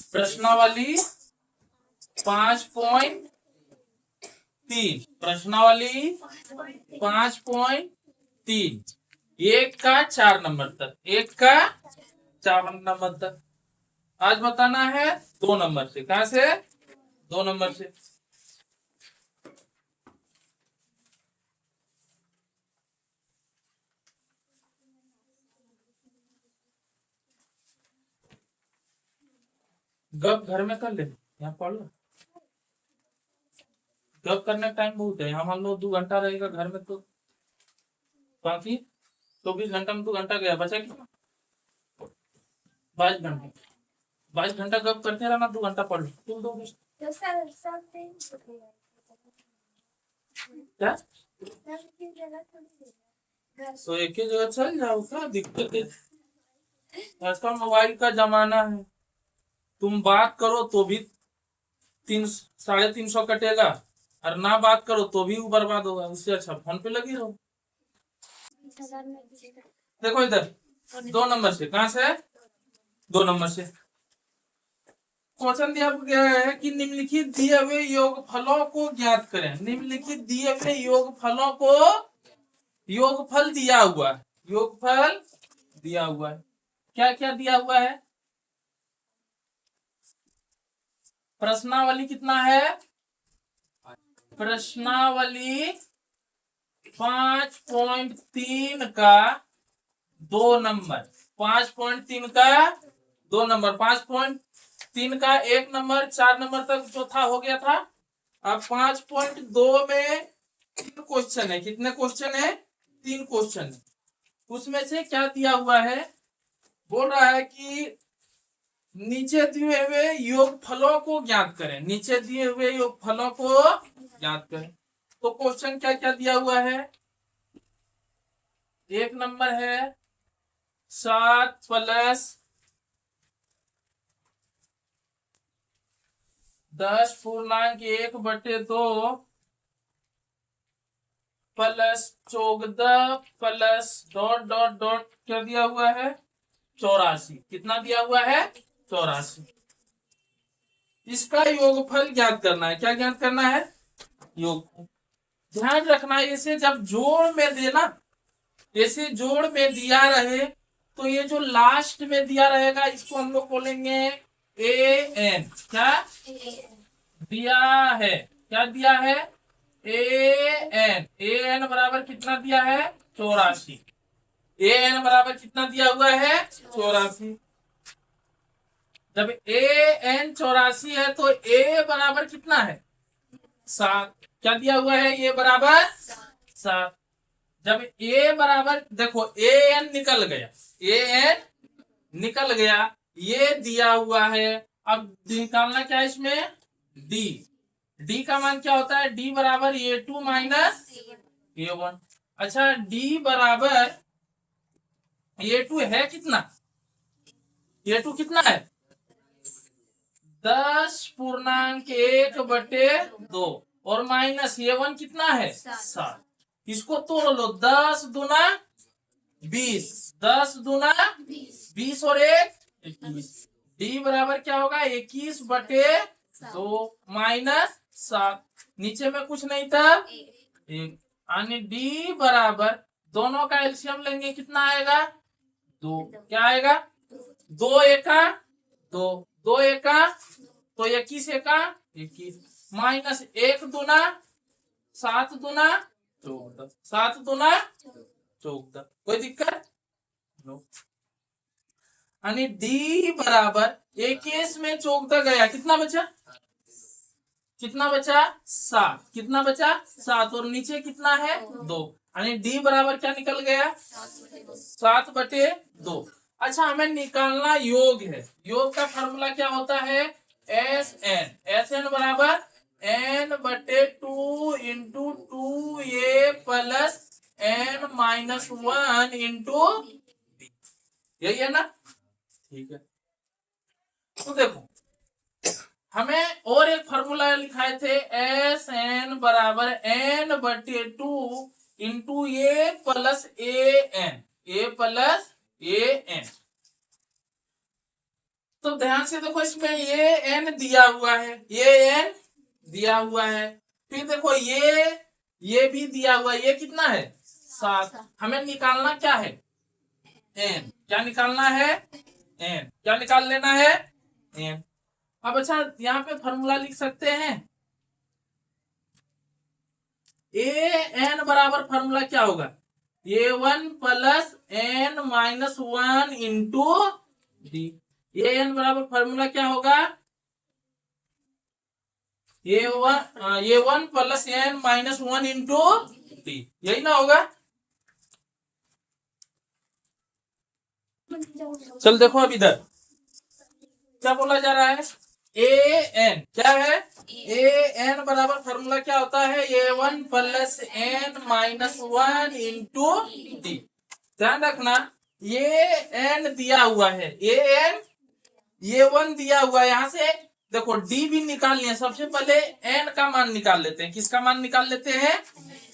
प्रश्नावली 5.3, प्रश्नावली 5.3, 1 का 4 नंबर तक, 1 का 4 नंबर तक। आज बताना है 2 नंबर से। कहां से? 2 नंबर से। गप घर में कर ले, यहाँ पढ़ लो। गप करने का टाइम बहुत है, हम लोग 2 घंटा रहेगा घर में, तो बाकी 24 घंटा में 2 घंटा गया, बचा कितना? 22 घंटे। 22 घंटा गप करते रहना, 2 घंटा पढ़ लो। तुम 2 क्या तो एक ही जगह चल जाओ, क्या दिक्कत है? आजकल मोबाइल का जमाना है, तुम बात करो तो भी 300-350 कटेगा, और ना बात करो तो भी वो बर्बाद होगा। उससे अच्छा फोन पे लगी रहो। देखो इधर 2 नंबर से। कहां से? 2 नंबर से क्वेश्चन दिया गया है कि निम्नलिखित दिए हुए योगफलों को ज्ञात करें। निम्नलिखित दिए हुए योगफलों को, योगफल दिया हुआ है, योगफल दिया हुआ है। क्या क्या दिया हुआ है? प्रश्नावली कितना है? प्रश्नावली 5.3 का 2 नंबर, 5.3 का 2 नंबर, 5.3 का 1 नंबर 4 नंबर तक जो था हो गया था। अब 5.2 में 3 क्वेश्चन है। कितने क्वेश्चन है? 3 क्वेश्चन है। उसमें से क्या दिया हुआ है? बोल रहा है कि नीचे दिए हुए योगफलों को ज्ञात करें। नीचे दिए हुए योगफलों को ज्ञात करें। तो क्वेश्चन क्या क्या दिया हुआ है? 1 नंबर है 7 + 10⁻1/2 + 14 + ... क्या दिया हुआ है? 84। कितना दिया हुआ है? 84। इसका योगफल ज्ञात करना है। क्या ज्ञात करना है? योग। ध्यान रखना, इसे जब जोड़ में देना, जैसे जोड़ में दिया रहे तो ये जो लास्ट में दिया रहेगा इसको हम लोग बोलेंगे AN। क्या दिया है? क्या दिया है? AN बराबर कितना दिया है? 84। AN बराबर कितना दिया हुआ है? 84। जब AN 84 है तो A बराबर कितना है? 7। क्या दिया हुआ है? A बराबर 7। जब A बराबर, देखो AN निकल गया, AN निकल गया, ये दिया हुआ है। अब निकालना क्या है इसमें? D। D का मान क्या होता है? D बराबर A2 - A1। अच्छा, D बराबर A2 है कितना? A2 कितना है? 10.1/2 और माइनस A1 कितना है? 7। इसको तोड़ लो, 10 दूना 20, 10 दूना 20 और 1 21। D बराबर क्या होगा? 21/2 माइनस 7। नीचे में कुछ नहीं था, 1। यानी D बराबर, दोनों का एलसीएम लेंगे, कितना आएगा? 2। क्या आएगा? 2 एका 2, 2 एका तो 21 एका 21, माइनस 1 दूना 7 दूना 14, 7 दूना 14। कोई दिक्कत? यानी D बराबर 21 में 14 गया, कितना बचा? कितना बचा? 7। कितना बचा? 7। और नीचे कितना है? 2। यानी D बराबर क्या निकल गया? 7/2। अच्छा, हमें निकालना योग है। योग का फॉर्मूला क्या होता है? SN बराबर N/2 × 2A + N-1 × B। यही है ना? ठीक है। तो देखो, हमें और एक फॉर्मूला लिखाए थे, SN बराबर N/2 × A + AN, A + AN। तो ध्यान से देखो, इसमें ये एन दिया हुआ है, ये एन दिया हुआ है, फिर देखो ये भी दिया हुआ है, ये कितना है 7। हमें निकालना क्या है एन, क्या निकालना है एन, क्या निकाल लेना है एन। अब अच्छा यहाँ पे फॉर्मूला लिख सकते हैं, ए एन बराबर फॉर्मूला क्या होगा, A1 plus N minus 1 into d. A n बराबर फॉर्मूला क्या होगा, A1 plus N minus 1 into d, यही ना होगा। चल देखो अब इधर क्या बोला जा रहा है, ए एन क्या है, ए एन बराबर फॉर्मूला क्या होता है, A1 plus N minus 1 into D. ध्यान रखना ये एन दिया हुआ है, A1 दिया हुआ है, यहाँ से देखो डी भी निकालनी है। सबसे पहले एन का मान निकाल लेते हैं, किसका मान निकाल लेते हैं,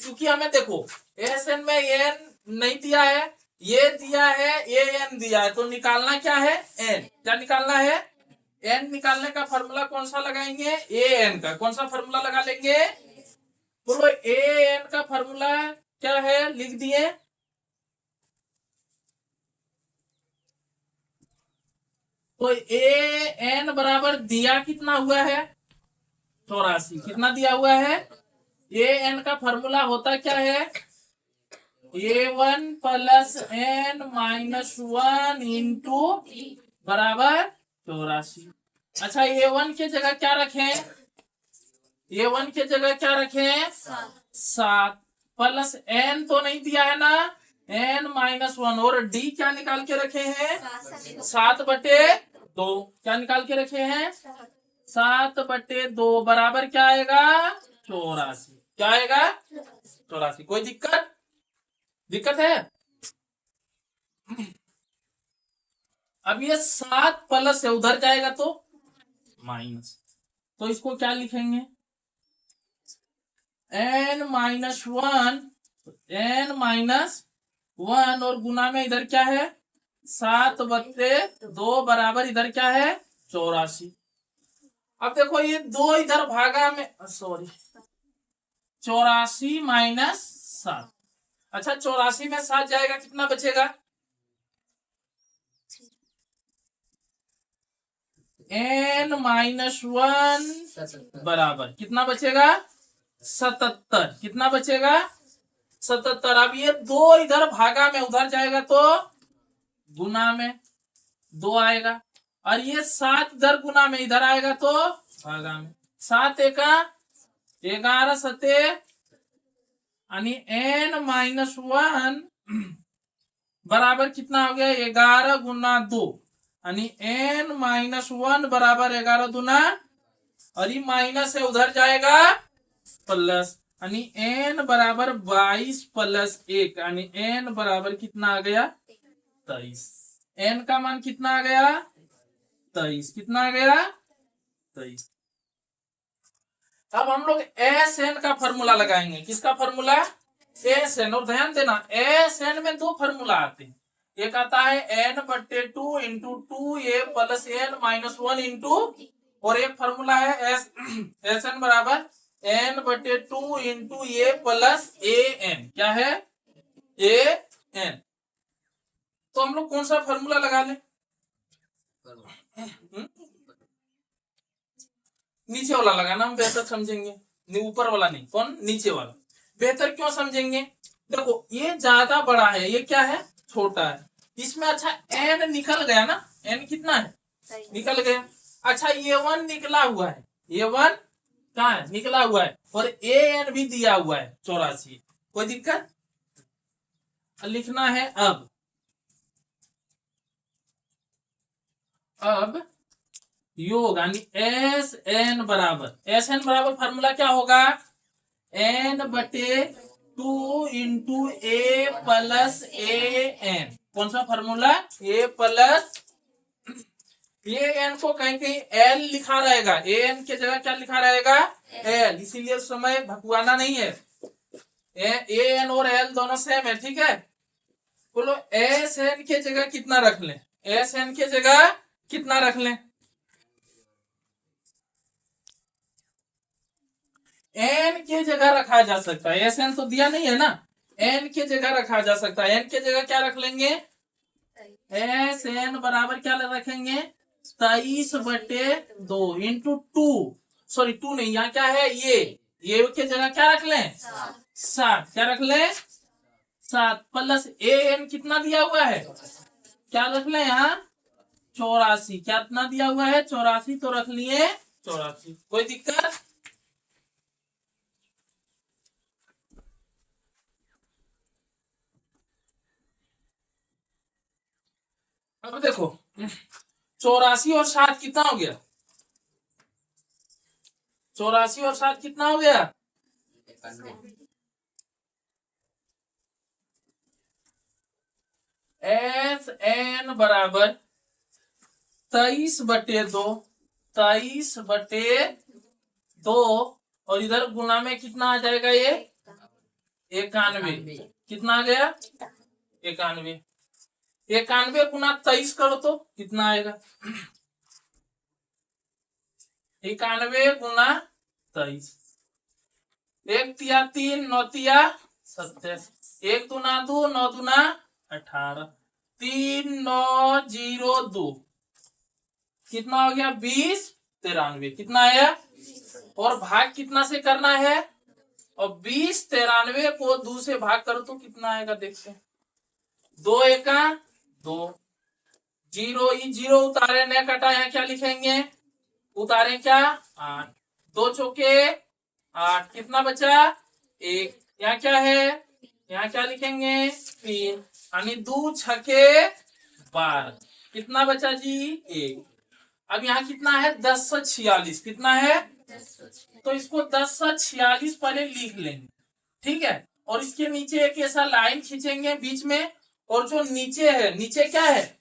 क्योंकि हमें देखो एस एन में एन नहीं दिया है, ये दिया है, ए एन दिया है, तो निकालना क्या है एन, क्या निकालना है एन। निकालने का फॉर्मूला कौन सा लगाएंगे, ए एन का। कौन सा फॉर्मूला लगा लेंगे, बोलो ए एन का फॉर्मूला क्या है, लिख दिए। तो ए एन बराबर दिया कितना हुआ है 84, कितना दिया हुआ है, ए एन का फॉर्मूला होता क्या है, A1 plus N minus 1 into बराबर 84। अच्छा A1 के जगह क्या रखें, A1 के जगह क्या रखें 7 प्लस एन तो नहीं दिया है ना, एन माइनस 1, और डी क्या निकाल के रखे हैं 7/2, क्या निकाल के रखे हैं 7/2 बराबर क्या आएगा 84, क्या आएगा 84। कोई दिक्कत है। अब ये 7 प्लस है, उधर जाएगा तो माइनस, तो इसको क्या लिखेंगे एन माइनस 1 और गुना में इधर क्या है 7/2 बराबर इधर क्या है 84। अब देखो ये 2 इधर भागा में, सॉरी 84 माइनस 7। अच्छा 84 में 7 जाएगा, कितना बचेगा, एन माइनस 1 बराबर कितना बचेगा 77, कितना बचेगा 77। अब ये 2 इधर भागा में, उधर जाएगा तो गुना में 2 आएगा, और ये 7 इधर गुना में, इधर आएगा तो भागा में। 7 एका 11 सते यानी एन माइनस 1 बराबर कितना हो गया 11 गुना 2, यानी एन माइनस 1 बराबर 11 दूना, और ये माइनस है उधर जाएगा प्लस, यानी एन बराबर 22 प्लस 1, यानी एन बराबर कितना आ गया 23। एन का मान कितना आ गया 23, कितना आ गया 23। अब हम लोग एस एन का फॉर्मूला लगाएंगे, किसका फॉर्मूला एस एन। और ध्यान देना एस एन में 2 फॉर्मूला आते हैं, एक आता है n/2 into 2a plus N minus 1 into, और एक फॉर्मूला है एस एन बराबर n/2 into A plus A N, क्या है ए एन। तो हम लोग कौन सा फॉर्मूला लगा लें, नीचे वाला लगाना, हम बेहतर समझेंगे, ऊपर वाला नहीं, कौन नीचे वाला बेहतर क्यों समझेंगे। देखो ये ज्यादा बड़ा है, ये क्या है छोटा है, इसमें अच्छा एन निकल गया ना, एन कितना है निकल गया। अच्छा A1 निकला हुआ है, A1 कहाँ है निकला हुआ है, और ए एन भी दिया हुआ है 84, कोई दिक्कत। लिखना है अब योग, यानी एस एन बराबर फार्मूला क्या होगा n/2 into A plus A N. कौन सा formula A plus, A N को कहीं कहीं एल लिखा रहेगा, ए एन के जगह क्या लिखा रहेगा एल, इसीलिए समय भकुआना नहीं है, ए एन और एल दोनों सेम है, ठीक है। बोलो एस एन के जगह कितना रख लें, एस एन के जगह कितना रख लें, एन के जगह रखा जा सकता है, एस एन तो दिया नहीं है ना, एन के जगह रखा जा सकता है। एन के जगह क्या रख लेंगे, एस एन बराबर क्या रखेंगे, 23/2 इंटू 2, सॉरी 2 नहीं, यहाँ क्या है, ये के जगह क्या रख लें, 7, क्या रख लें, 7 प्लस ए एन कितना दिया हुआ है, क्या रख लें यहाँ 84, क्या इतना दिया हुआ है 84, तो रख लिए 84, कोई दिक्कत। अब देखो 84 और 7 कितना हो गया, 84 और 7 कितना हो गया, एस एन बराबर 23/2, 23/2, और इधर गुना में कितना आ जाएगा, ये 91, कितना आ गया 91, 91 गुना 23 करो तो कितना आएगा, 91 गुना 23, 1 तिया 3, 9 तिया 27, 1 दूना 2, 9 दूना 18, 3 9 0 2, कितना हो गया 20 93, कितना आया, और भाग कितना से करना है, और 20 93 को 2 से भाग करो तो कितना आएगा, देखते हैं, 2 एका 2, 0 0 उतारे न कटा, यहाँ क्या लिखेंगे, उतारे क्या 8, 2 चौके 8, कितना बचा 1, यहाँ क्या है, यहाँ क्या लिखेंगे 3, यानी 2 छके 12, कितना बचा जी 1। अब यहाँ कितना है 1046, कितना है, तो इसको 1046 पहले लिख लेंगे, ठीक है, और इसके नीचे एक ऐसा लाइन खींचेंगे बीच में, और जो नीचे है, नीचे क्या है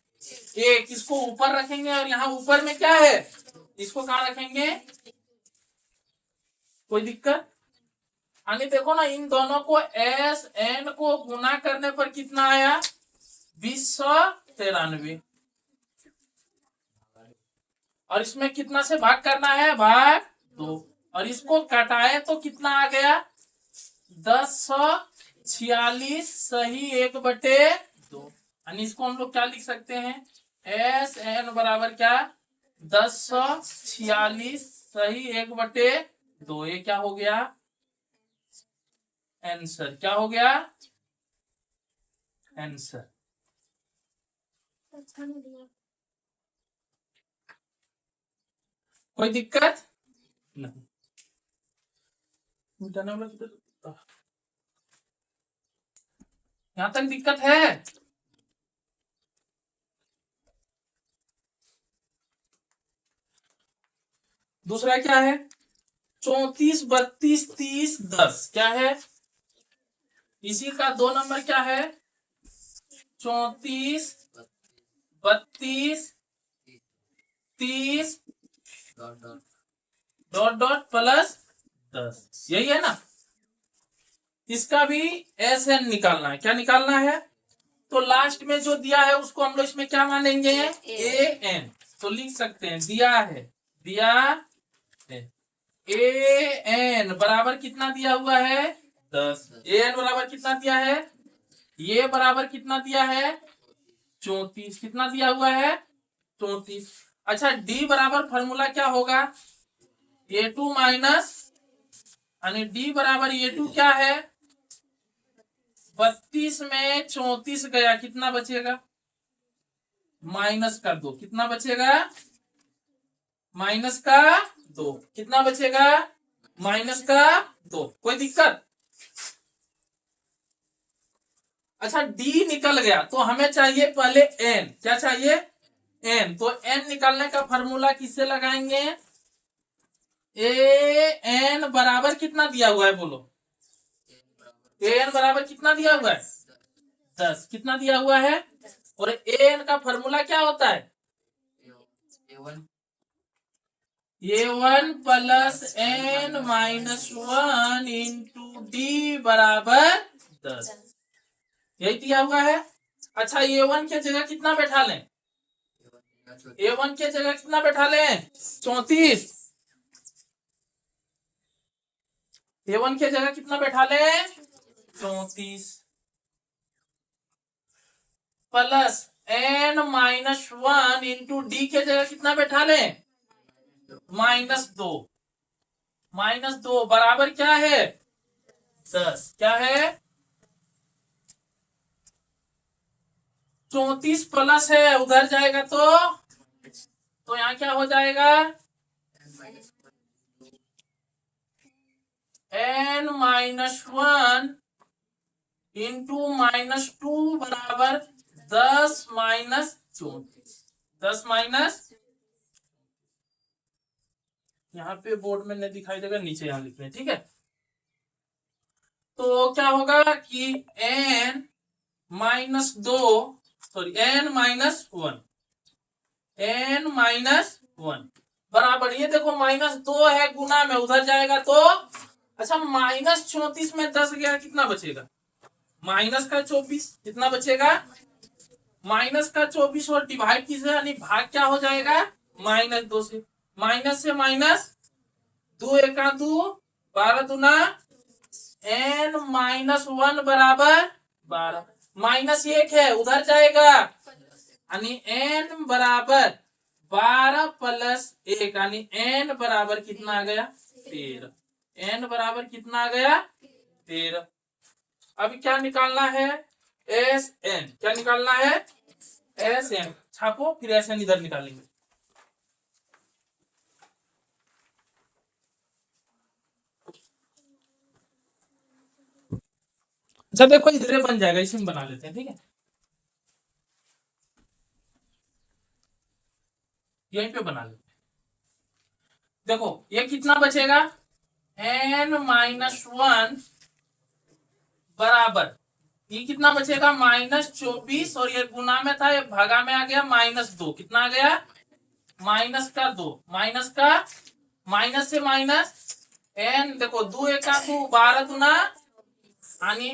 1, इसको ऊपर रखेंगे, और यहाँ ऊपर में क्या है, इसको कहाँ रखेंगे, कोई दिक्कत, यानी देखो ना, इन दोनों को एस एन को गुना करने पर कितना आया 2093, और इसमें कितना से भाग करना है, भाग 2, और इसको कटाए तो कितना आ गया 1046 सही 1/2, यानी इसको हम लोग क्या लिख सकते हैं, एस एन बराबर क्या 1046 सही 1/2, ये क्या हो गया आंसर, क्या हो गया आंसर। कोई दिक्कत नहीं, यहां तक दिक्कत है, दूसरा क्या है 34 32 30 10, क्या है, इसी का 2 नंबर क्या है 34 32 30 डॉट डॉट प्लस 10, यही है ना, इसका भी एस एन निकालना है, क्या निकालना है, तो लास्ट में जो दिया है उसको हम लोग इसमें क्या मानेंगे ए एन, तो लिख सकते हैं दिया है ए एन बराबर कितना दिया हुआ है 10, ए एन बराबर कितना दिया है, ये बराबर कितना दिया है 34, कितना दिया हुआ है 34। अच्छा डी बराबर फॉर्मूला क्या होगा, A2 माइनस, यानी डी बराबर A2 क्या है 32 में 34 गया, कितना बचेगा, माइनस कर दो, कितना बचेगा माइनस का 2, कितना बचेगा माइनस का 2, कोई दिक्कत। अच्छा डी निकल गया तो हमें चाहिए पहले एन, क्या चाहिए एन, तो एन निकालने का फॉर्मूला किससे लगाएंगे, ए एन बराबर कितना दिया हुआ है बोलो, ए एन बराबर कितना दिया हुआ है 10, कितना दिया हुआ है, और ए एन का फॉर्मूला क्या होता है A1 plus N minus 1 into D बराबर 10, यही दिया हुआ है। अच्छा A1 के जगह कितना बैठा लें, A1 के जगह कितना बैठा लें 34, A1 की जगह कितना बैठा ले 34 प्लस n-1 इंटू डी के जगह कितना बैठा ले -2 -2 बराबर क्या है 10 क्या है 34 प्लस है उधर जाएगा तो यहाँ क्या हो जाएगा n-1 इंटू -2 बराबर 10 -34 10 माइनस यहाँ पे बोर्ड में नहीं दिखाई देगा नीचे यहाँ लिख रहे हैं ठीक है। तो क्या होगा कि n-2 सॉरी n-1 बराबर ये देखो -2 है गुना में उधर जाएगा तो अच्छा -34 में 10 गया कितना बचेगा माइनस का 24 कितना बचेगा माइनस का 24 और डिवाइड किसे यानी भाग क्या हो जाएगा -2 से माइनस 2 एका 2 12 दूना n-1 बराबर 12 -1 है उधर जाएगा यानी n बराबर 12 प्लस 1 यानी n बराबर कितना आ गया 13 n बराबर कितना आ गया 13। अभी क्या निकालना है Sn क्या निकालना है Sn छापो फिर Sn इधर निकालेंगे। अच्छा देखो इधर बन जाएगा इसमें बना लेते हैं ठीक है यहीं पे बना लेते हैं। देखो ये कितना बचेगा n-1 बराबर ये कितना बचेगा -24 और ये गुना में था ये भागा में आ गया -2 कितना आ गया माइनस का 2 माइनस का माइनस से माइनस n देखो 2 एका 2 12 दूना यानी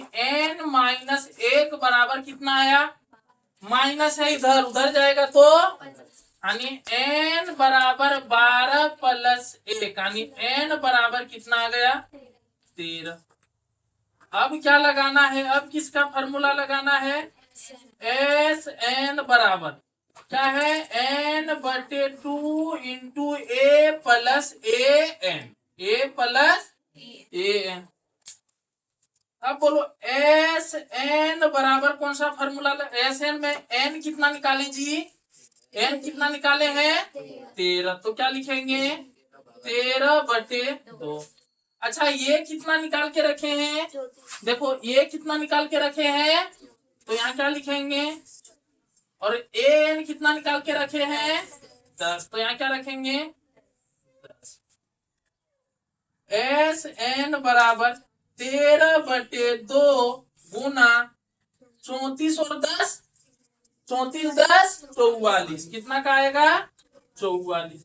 n-1 बराबर कितना आया माइनस है इधर उधर जाएगा तो यानी n बराबर 12 प्लस 1 यानी n बराबर कितना आ गया 13। अब क्या लगाना है अब किसका फॉर्मूला लगाना है Sn बराबर क्या है n/2 into a plus an अब बोलो Sn बराबर कौन सा फॉर्मूला Sn में n कितना निकाले जी n कितना निकाले हैं 13 तो क्या लिखेंगे 13/2। अच्छा ये कितना निकाल के रखे हैं देखो ये कितना निकाल के रखे हैं तो यहाँ क्या लिखेंगे और an कितना निकाल के रखे हैं 10 तो यहाँ क्या रखेंगे 10। Sn बराबर 13/2 गुना 34 और 10 34 10 44 कितना का आएगा 44।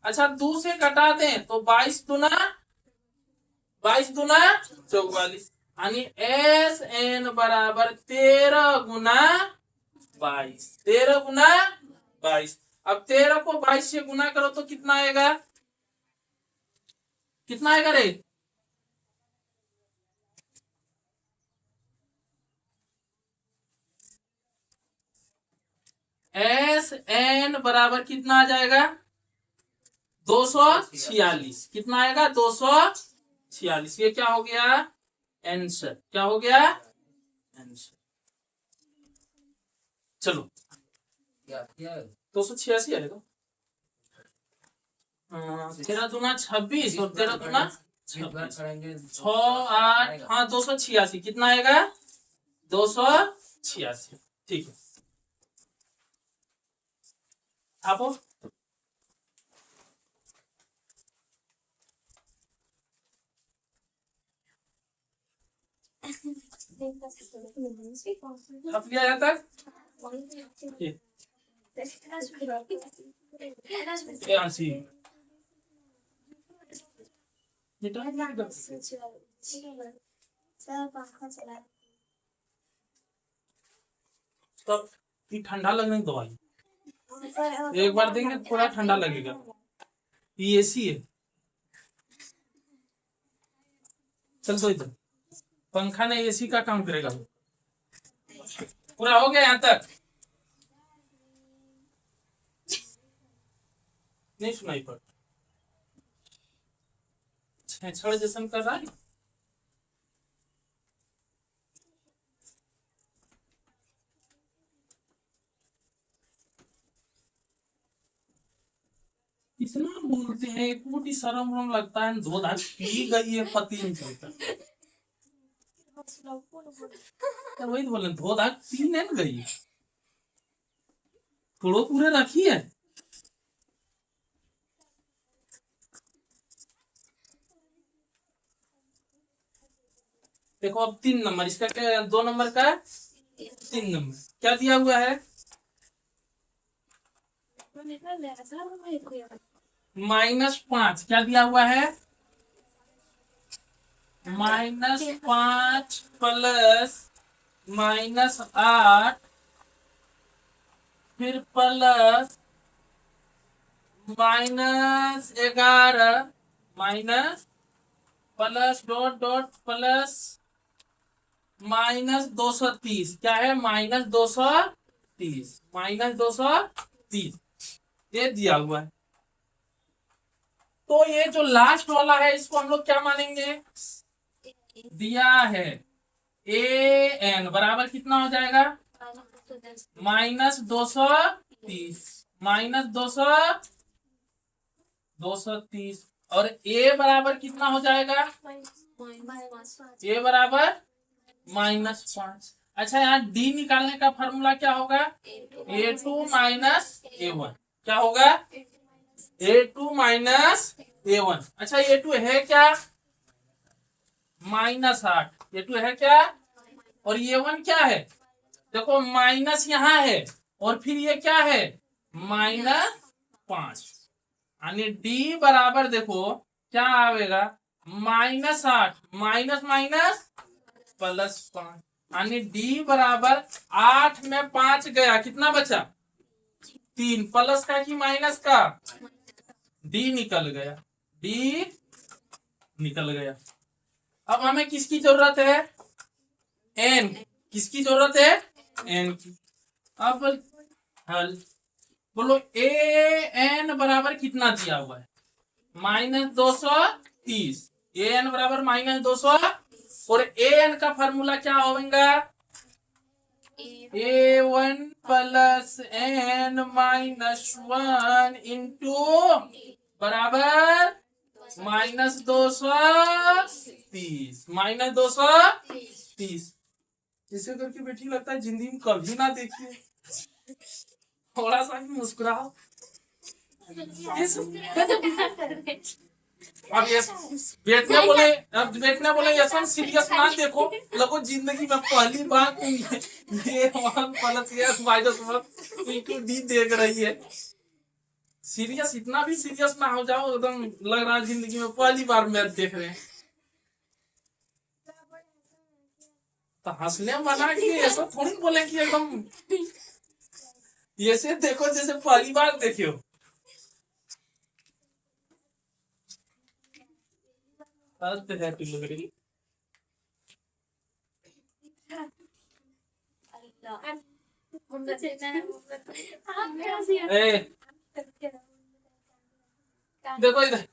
अच्छा 2 से कटा दें तो 22 दूना 44 यानी Sn बराबर 13 गुना 22 13 गुना 22। अब 13 को 22 से गुना करो तो कितना आएगा रे Sn बराबर कितना आ जाएगा 246 कितना आएगा 246 ये क्या हो गया आंसर क्या हो गया आंसर। चलो 286 आएगा 13 दूना 26 और 13 दूना 26 6 8 हाँ 286 कितना आएगा 286 ठीक है छापो छाप लिया यहाँ तक तब ठंडा लगने की दवाई एक बार देंगे थोड़ा ठंडा लगेगा ये एसी है चल दो इधर, पंखा नहीं एसी का काम करेगा। पूरा हो गया यहाँ तक? नहीं सुनाई पड़, छेछड़ जैसन कर रहा है। इतना बोलते हैं, एक मोटी शर्म वरम लगता है, दो धाग पी गई है पति नहीं चलता। वही तो बोले, दो धाग पी नहीं गई, थोड़ो पूरे रखी है। देखो अब 3 नंबर, इसका क्या 2 नंबर का 3 नंबर क्या दिया हुआ है? -5 क्या दिया हुआ है? -5 प्लस -8 फिर plus -11 minus plus dot dot plus -230 क्या है? -230 -230 ये दिया हुआ है। तो ये जो लास्ट वाला है इसको हम लोग क्या मानेंगे? दिया है ए एन बराबर कितना हो जाएगा? -230 -230 और ए बराबर कितना हो जाएगा? ए बराबर -5। अच्छा यहाँ डी निकालने का फॉर्मूला क्या होगा? A2 माइनस A1 क्या होगा? A2 minus A1। अच्छा A2 है क्या? -8। A2 है क्या? और A1 क्या है? देखो माइनस यहाँ है और फिर ये क्या है? -5। यानी डी बराबर देखो क्या आवेगा? -8 माइनस माइनस +5 यानी डी बराबर 8 में 5 गया, कितना बचा? 3 प्लस का कि माइनस का? डी निकल गया, डी निकल गया। अब हमें किसकी जरूरत है? एन। किसकी जरूरत है? एन की। अब हल बोलो ए एन बराबर कितना दिया हुआ है? -230। ए एन बराबर -200 और ए एन का फॉर्मूला क्या होगा? A1 प्लस n -1 इंटू बराबर -230 -230। इसे करके बेटी लगता है जिंदगी में कभी ना देखिए, थोड़ा सा भी मुस्कुराओ। अब ये बेटने बोले ऐसा सीरियस ना देखो, लगो जिंदगी में पहली बार ये 1 प्लस -1 इंटू डी देख रही है। सीरियस, इतना भी सीरियस ना हो जाओ, एकदम लग रहा है जिंदगी में पहली बार मैथ देख रहे हैं। तो हंसने मना कि ऐसा थोड़ी बोले कि एकदम ऐसे देखो जैसे पहली बार देखे हो। देखो इधर,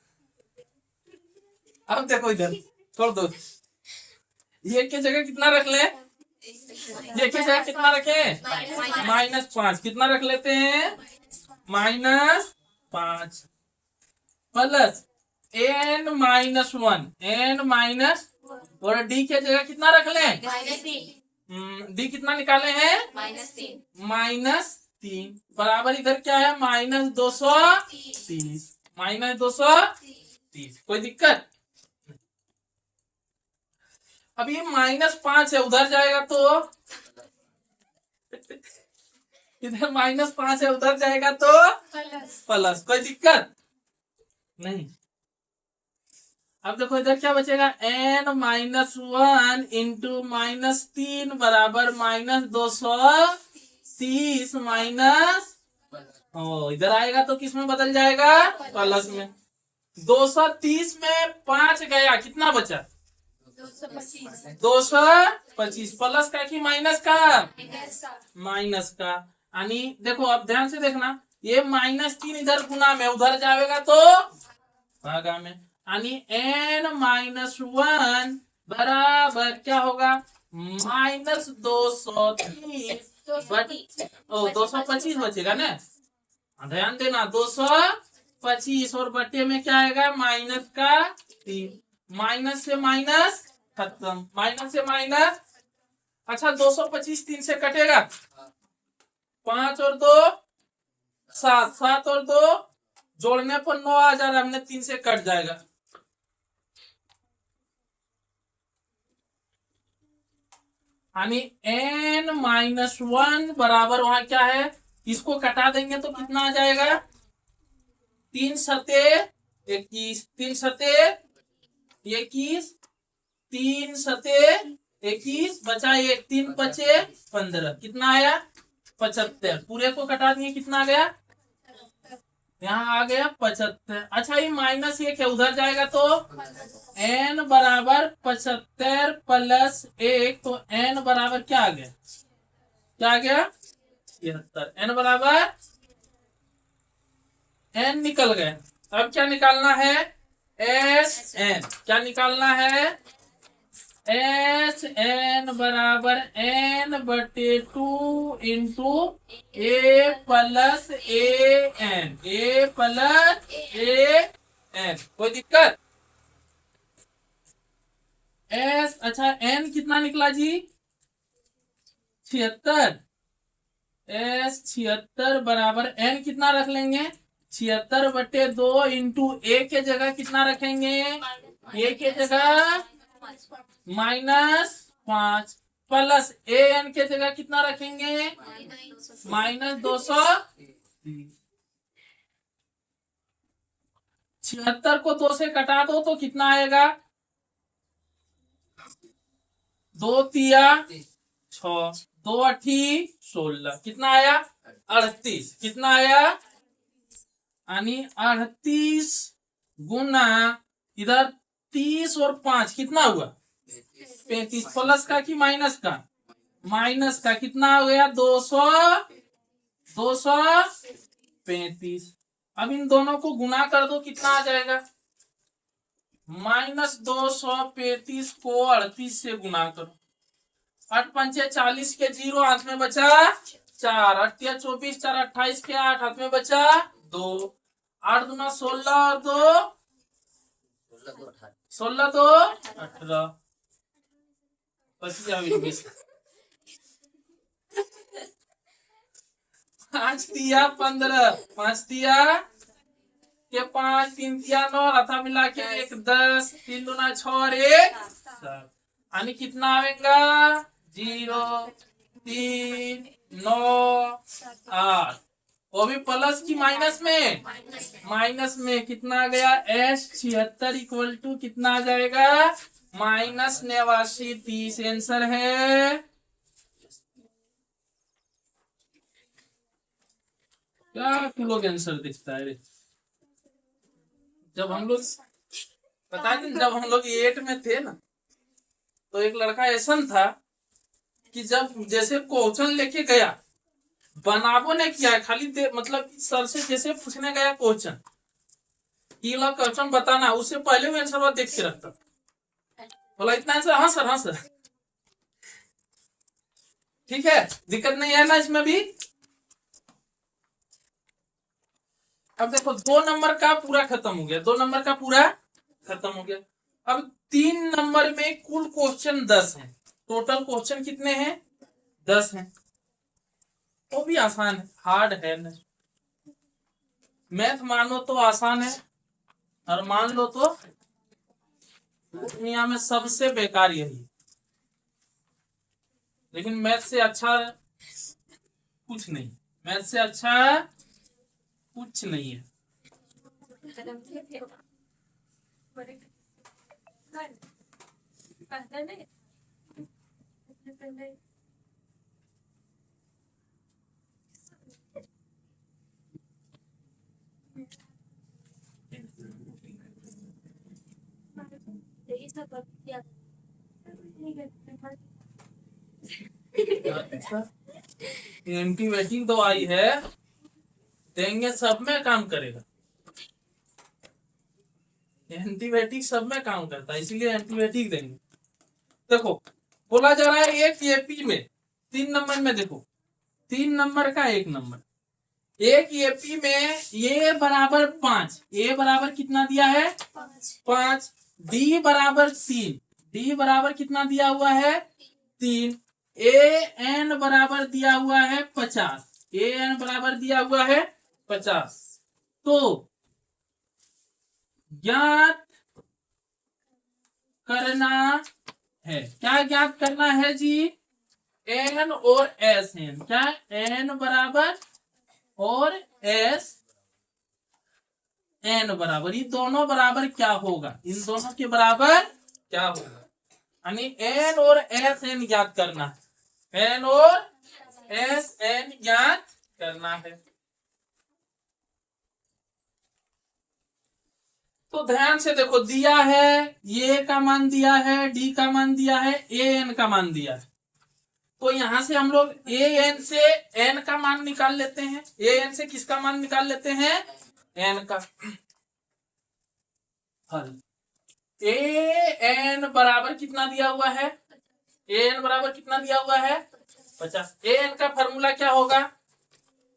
अब देखो इधर, छोड़ दो। ये के जगह कितना रख ले? ये के जगह कितना रखे? -5 कितना रख लेते हैं? -5 प्लस n -1 n माइनस और डी के जगह कितना रख लें? डी कितना निकाले हैं? -3 बराबर इधर क्या है? -230 -230। कोई दिक्कत? अब ये -5 है, उधर जाएगा तो इधर -5 है, उधर जाएगा तो प्लस। कोई दिक्कत नहीं। अब देखो इधर क्या बचेगा? n -1 इंटू -3 बराबर -230 माइनस, इधर आएगा तो किस में बदल जाएगा? प्लस में। 230 में 5 गया, कितना बचा? 225 प्लस का कि माइनस का? माइनस का। आणि देखो अब ध्यान से देखना, ये -3 इधर गुना में उधर जाएगा तो भागा में। आणि n-1 बराबर क्या होगा? -230 225 बचेगा ना। ध्यान देना 225 और बट्टे में क्या आएगा? माइनस का 3। माइनस से माइनस खत्म, माइनस से माइनस। अच्छा 225 3 से कटेगा, 5 और 2 7, 7 और 2 जोड़ने पर 9 आ जा रहा है, हमने 3 से कट जाएगा। यानी n-1 बराबर वहां क्या है? इसको कटा देंगे तो कितना आ जाएगा? 3 सते 21, 3 सते 21, 3 सते 21 बचा 1, 3 बचे 15, कितना आया? 75। पूरे को कटा दिए, कितना आ गया? यहाँ आ गया 75। अच्छा ये -1 है, उधर जाएगा तो n बराबर 75 प्लस 1, तो n बराबर क्या आ गया? क्या आ गया? 76। n बराबर n निकल गए। अब क्या निकालना है? Sn। क्या निकालना है? Sn बराबर n/2 into a plus an, a plus an। कोई दिक्कत? S अच्छा n कितना निकला जी? 76। S 76 बराबर n कितना रख लेंगे? 76/2 इंटू a के जगह कितना रखेंगे? a के जगह -5 प्लस an के जगह कितना रखेंगे? -200। 76 को 2 से कटा दो तो कितना आएगा? 2 तिया 6, 2 अठी 16, कितना आया? 38। कितना आया? यानी 38 गुना इधर 30 और 5 कितना हुआ? 35। प्लस का कि माइनस का? माइनस का। कितना हो गया? 235। अब इन दोनों को गुना कर दो, कितना आ जाएगा? -235 को 38 से गुना करो। 8 पंचे 40 के 0, हाथ में बचा 4, 8 या 24, 4 28 के 8, हाथ में बचा 2, 8 दूना 16 और 2 16 2 18, 25 5 दिया 15, 5 दिया के 5, 3 दिया 9, रथा मिला के 1 10, 3 दूना 6 और 1 7। यानी कितना आएगा? 0 3 9 8। वो भी प्लस की माइनस में? माइनस में। कितना आ गया? S 76 इक्वल टू कितना आ जाएगा? -89 30। आंसर है क्या? तू लोग आंसर दिखता है रे। जब हम लोग बता दें, जब हम लोग 8 में थे ना, तो एक लड़का ऐसा था कि जब जैसे क्वेश्चन लेके गया, बनाबो ने किया, खाली मतलब सर से जैसे पूछने गया क्वेश्चन, ये लोग क्वेश्चन बताना, उससे पहले भी आंसर देख के रखता। बोला इतना आंसर? हाँ सर, हाँ सर। ठीक है, दिक्कत नहीं है ना इसमें भी। अब देखो 2 नंबर का पूरा खत्म हो गया, 2 नंबर का पूरा खत्म हो गया। अब 3 नंबर में कुल क्वेश्चन 10 है। टोटल क्वेश्चन कितने हैं? 10 हैं। वो भी आसान है, हार्ड है ना। मैथ मानो तो आसान है, और मान लो तो दुनिया में सबसे बेकार यही। लेकिन मैथ से अच्छा कुछ नहीं, मैथ से अच्छा कुछ नहीं है। अच्छा, एंटीबायोटिक दवाई है, देंगे सब में काम करेगा। एंटीबायोटिक सब में काम करता है, इसलिए एंटीबायोटिक देंगे। देखो बोला जा रहा है एक एपी में 3 नंबर में, देखो 3 नंबर का 1 नंबर, एक एपी में ए बराबर 5, ए बराबर कितना दिया है 5, डी बराबर 3, डी बराबर कितना दिया हुआ है 3, ए एन बराबर दिया हुआ है 50, ए एन बराबर दिया हुआ है 50। तो ज्ञात करना है, क्या ज्ञात करना है जी, एन और एस एन, क्या एन बराबर और एस एन बराबर, ये दोनों बराबर क्या होगा, इन दोनों के बराबर क्या होगा, यानी एन और एस एन ज्ञात करना है, एन और एस एन ज्ञात करना है। तो ध्यान से देखो, दिया है ये का मान दिया है, डी का मान दिया है, ए एन का मान दिया है। तो यहां से हम लोग ए एन से एन का मान निकाल लेते हैं, ए एन से किसका मान निकाल लेते हैं, एन का। हल ए एन बराबर कितना दिया हुआ है, ए एन बराबर कितना दिया हुआ है 50। ए एन का फॉर्मूला क्या होगा,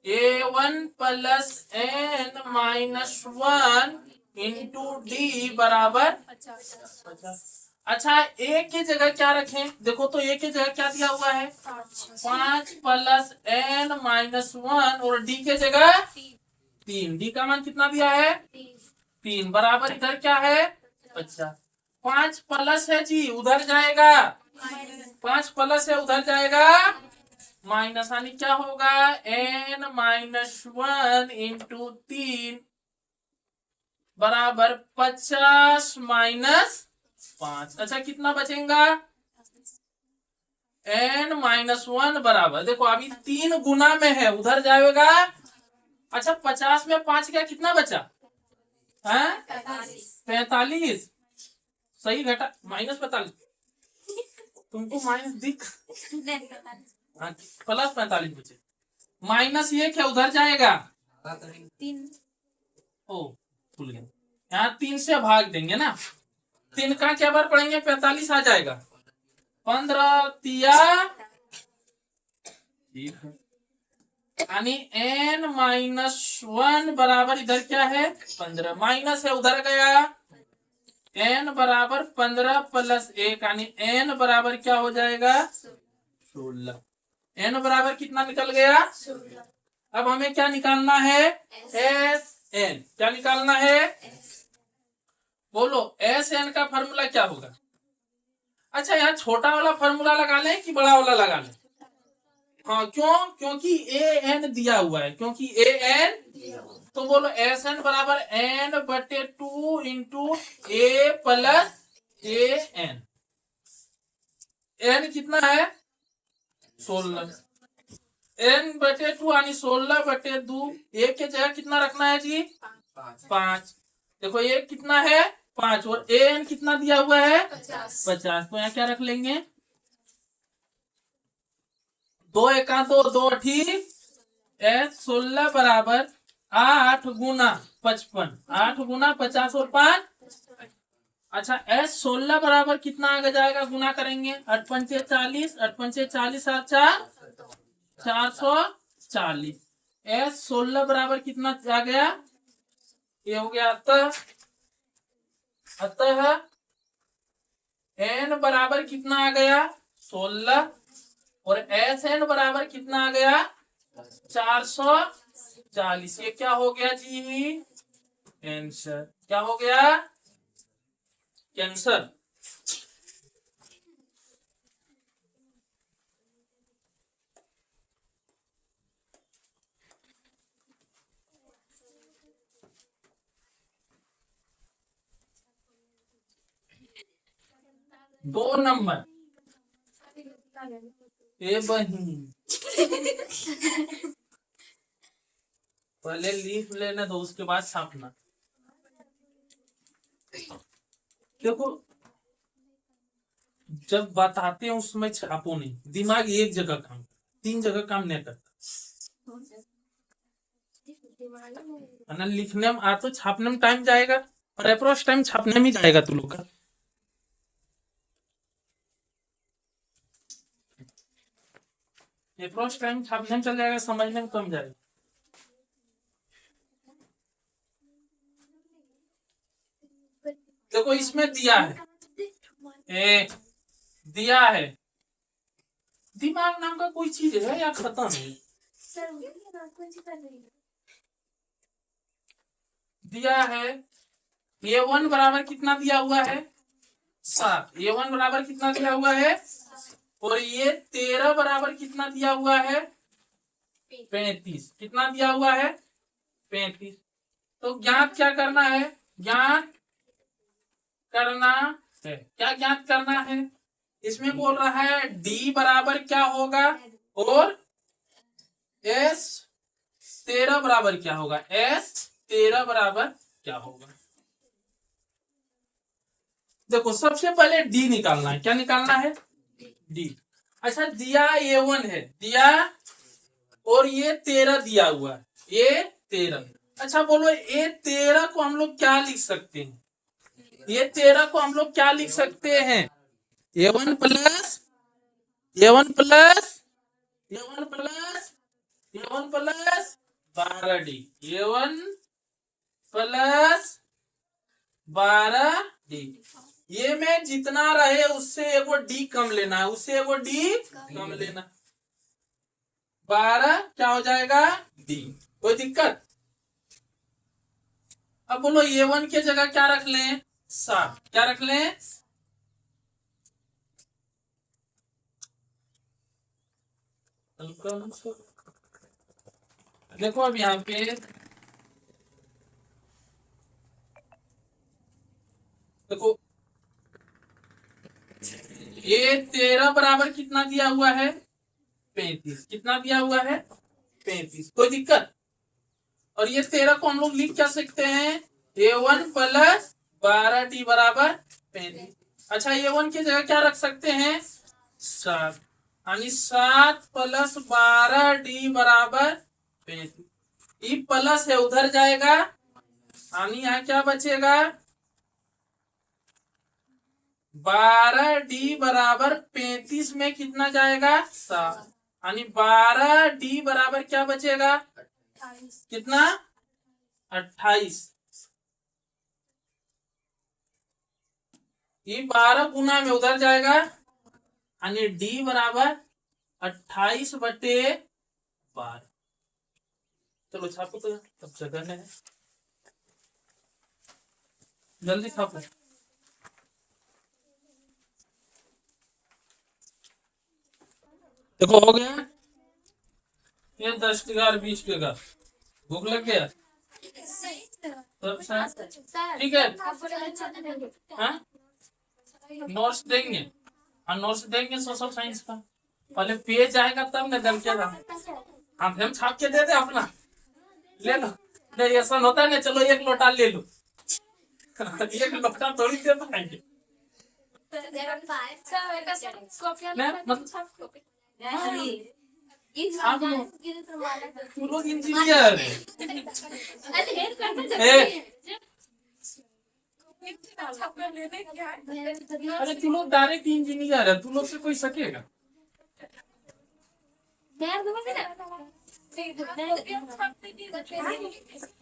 A1 plus N minus 1 into D बराबर 50। अच्छा, ए की जगह क्या रखें, देखो तो ए की जगह क्या दिया हुआ है 5 प्लस एन माइनस 1, और डी के जगह 3, डी का मान कितना दिया है 3 बराबर इधर क्या है 50। 5 प्लस है जी, उधर जाएगा 5 प्लस है, उधर जाएगा माइनस, यानी क्या होगा एन माइनस 1 इंटू 3 बराबर 50 माइनस 5। अच्छा, कितना बचेगा एन माइनस 1 बराबर, देखो अभी 3 गुना में है, उधर जाएगा। अच्छा, 50 में 5 क्या कितना बचा है 45, सही घटा माइनस 45, तुमको माइनस दिख प्लस 45 बचे, माइनस ये क्या उधर जाएगा 3, ओ भूल गया, यहाँ 3 से भाग देंगे ना, 3 का क्या बार पढ़ेंगे 45 आ जाएगा, 15 तिया, ठीक है, यानी एन माइनस 1 बराबर इधर क्या है 15, माइनस है उधर गया, एन बराबर 15 प्लस 1, यानी एन बराबर क्या हो जाएगा 16। एन बराबर कितना निकल गया 16। अब हमें क्या निकालना है एस एन, क्या निकालना है बोलो, एस एन का फॉर्मूला क्या होगा। अच्छा, यहाँ छोटा वाला फॉर्मूला लगा लें कि बड़ा वाला लगा लें, हाँ क्यों, क्योंकि ए एन दिया हुआ है, क्योंकि ए एन, तो बोलो एस एन बराबर एन बटे 2 into A plus A N, N कितना है 16, एन बटे 2 यानी 16 बटे 2, ए के जगह कितना रखना है जी 5, देखो ए कितना है 5 और ए एन कितना दिया हुआ है 50, तो यहाँ क्या रख लेंगे 2 एका 2, 2 ठीक, एस 16 बराबर 8 गुना 55, 8 गुना 50 और 5। अच्छा, एस 16 बराबर कितना आगे जाएगा, गुना करेंगे 8 पंचे 40, 8 पंचे 40 और 4 440, एस 16 बराबर कितना आ गया, ये हो गया अतः एन बराबर कितना आ गया 16, और एस एन बराबर कितना आ गया 440। ये क्या हो गया जी आंसर, क्या हो गया आंसर। दो नंबर ए बहन, पहले लिख लेना तो उसके बाद छापना। देखो जब बताते हैं उस समय छापो नहीं, दिमाग एक जगह काम, 3 जगह काम नहीं करता। वरना लिखने में तो छापने में टाइम जाएगा, और अप्रोच टाइम छापने में जाएगा तू लोग का। अप्रोच टाइम छापने में चल जाएगा, समझने में कम जाएगा। देखो इसमें दिया है, दिया है, दिमाग नाम का कोई चीज है या खत्म है? दिया है A1 बराबर कितना दिया हुआ है 7, A1 बराबर कितना दिया हुआ है, और ये 13 बराबर कितना दिया हुआ है 35, कितना दिया हुआ है 35। तो ज्ञात क्या करना है, ज्ञात करना है, क्या ज्ञात करना है? इसमें बोल रहा है D बराबर क्या होगा और S 13 बराबर क्या होगा, S 13 बराबर क्या होगा। देखो सबसे पहले D निकालना है, क्या निकालना है D। अच्छा दिया A1 है, दिया, और ये 13 दिया हुआ है, ये 13। अच्छा बोलो ये 13 को हम लोग क्या लिख सकते हैं, ये 13 को हम लोग क्या लिख सकते हैं, A1 plus A1 plus A1 plus A1 plus 12D, A1 plus 12D। ये में जितना रहे उससे एगो D कम लेना है, उससे एगो D कम लेना, 12 क्या हो जाएगा D। कोई दिक्कत? अब बोलो A1 के जगह क्या रख लें, 7, क्या रख लें, देखो अब यहाँ पे देखो ये 13 बराबर कितना दिया हुआ है 35, कितना दिया हुआ है 35, कोई दिक्कत? और ये 13 को हम लोग लिख क्या सकते हैं, A1 प्लस 12D बराबर 35। अच्छा A1 की जगह क्या रख सकते हैं 7, यानी 7 प्लस 12D बराबर 35। ये प्लस है उधर जाएगा, यानी यहाँ क्या बचेगा 12D बराबर 35 में कितना जाएगा 7, यानी 12D बराबर क्या बचेगा, कितना 28। ये 12 गुना में उधर जाएगा, यानी D बराबर 28/12। चलो छापो तो, तब जगह नहीं है, जल्दी छापो। देखो हो गया, ये 10 टका 20 टका, भूख लग गया तब ठीक है। हाँ नोट्स देंगे, हाँ नोट्स देंगे सोशल साइंस का, पहले पेज आएगा तब न दम क्या, हम छाप के दे दे अपना, ले लो। नहीं ऐसा होता है ना, चलो एक लोटा ले लो, एक लोटा थोड़ी दे पाएंगे, तू लोग इंजीनियर अरे तू लोग डायरेक्ट इंजीनियर है, तू लोग से कोई सकेगा,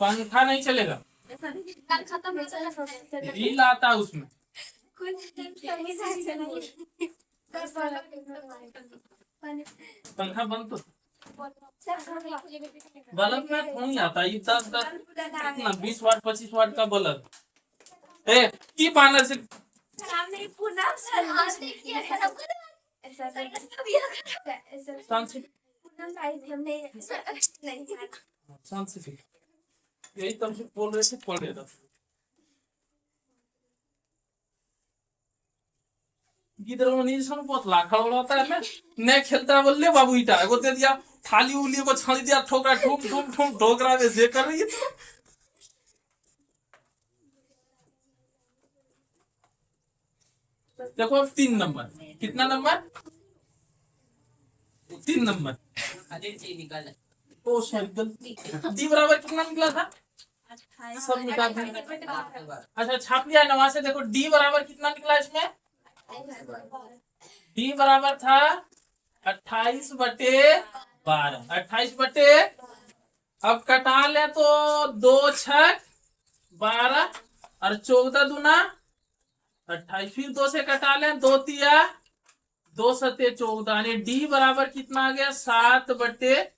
पंखा नहीं चलेगा, रील आता है उसमें, पंखा बंद तो बल्ब में नहीं आता, ये 10 कितना 20 वाट 25 वाट का बल्ब है की बानर से यही तुमसे बोल रहे थे, पढ़ रहा बहुत लाखा होता है मैं खेलता बोल बाबू ईटा एगो दे दिया, थाली उली को छाली दिया, ठोकरा ठोक ठोक ठोक ठोकरा में जे कर रही है तो देखो अब 3 नंबर, कितना नंबर, 3 नंबर। ओ सॉरी गलती, डी बराबर कितना निकला था, सब निकाल दिया। अच्छा छाप लिया है ना वहां से, देखो डी बराबर कितना निकला इसमें, डी बराबर था 28/12, 28/, अब कटा ले तो 2 छक 12 और 14 दूना 28, फिर 2 से कटा ले, 2 तिया 2 सते 14, यानी डी बराबर कितना आ गया 7/3,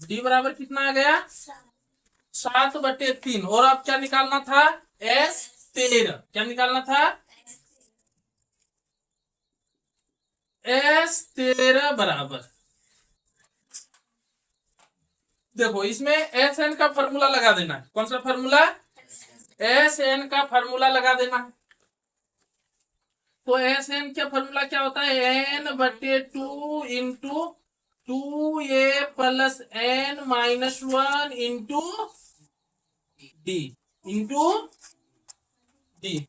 डी बराबर कितना आ गया 7/3। और अब क्या निकालना था, S13, क्या निकालना था, S13 बराबर, देखो इसमें एस एन का फॉर्मूला लगा देना है, कौन सा फॉर्मूला, एस एन का फॉर्मूला लगा देना है। तो एस एन का फॉर्मूला क्या होता है, n/2 into 2a plus n-1 into D, into D.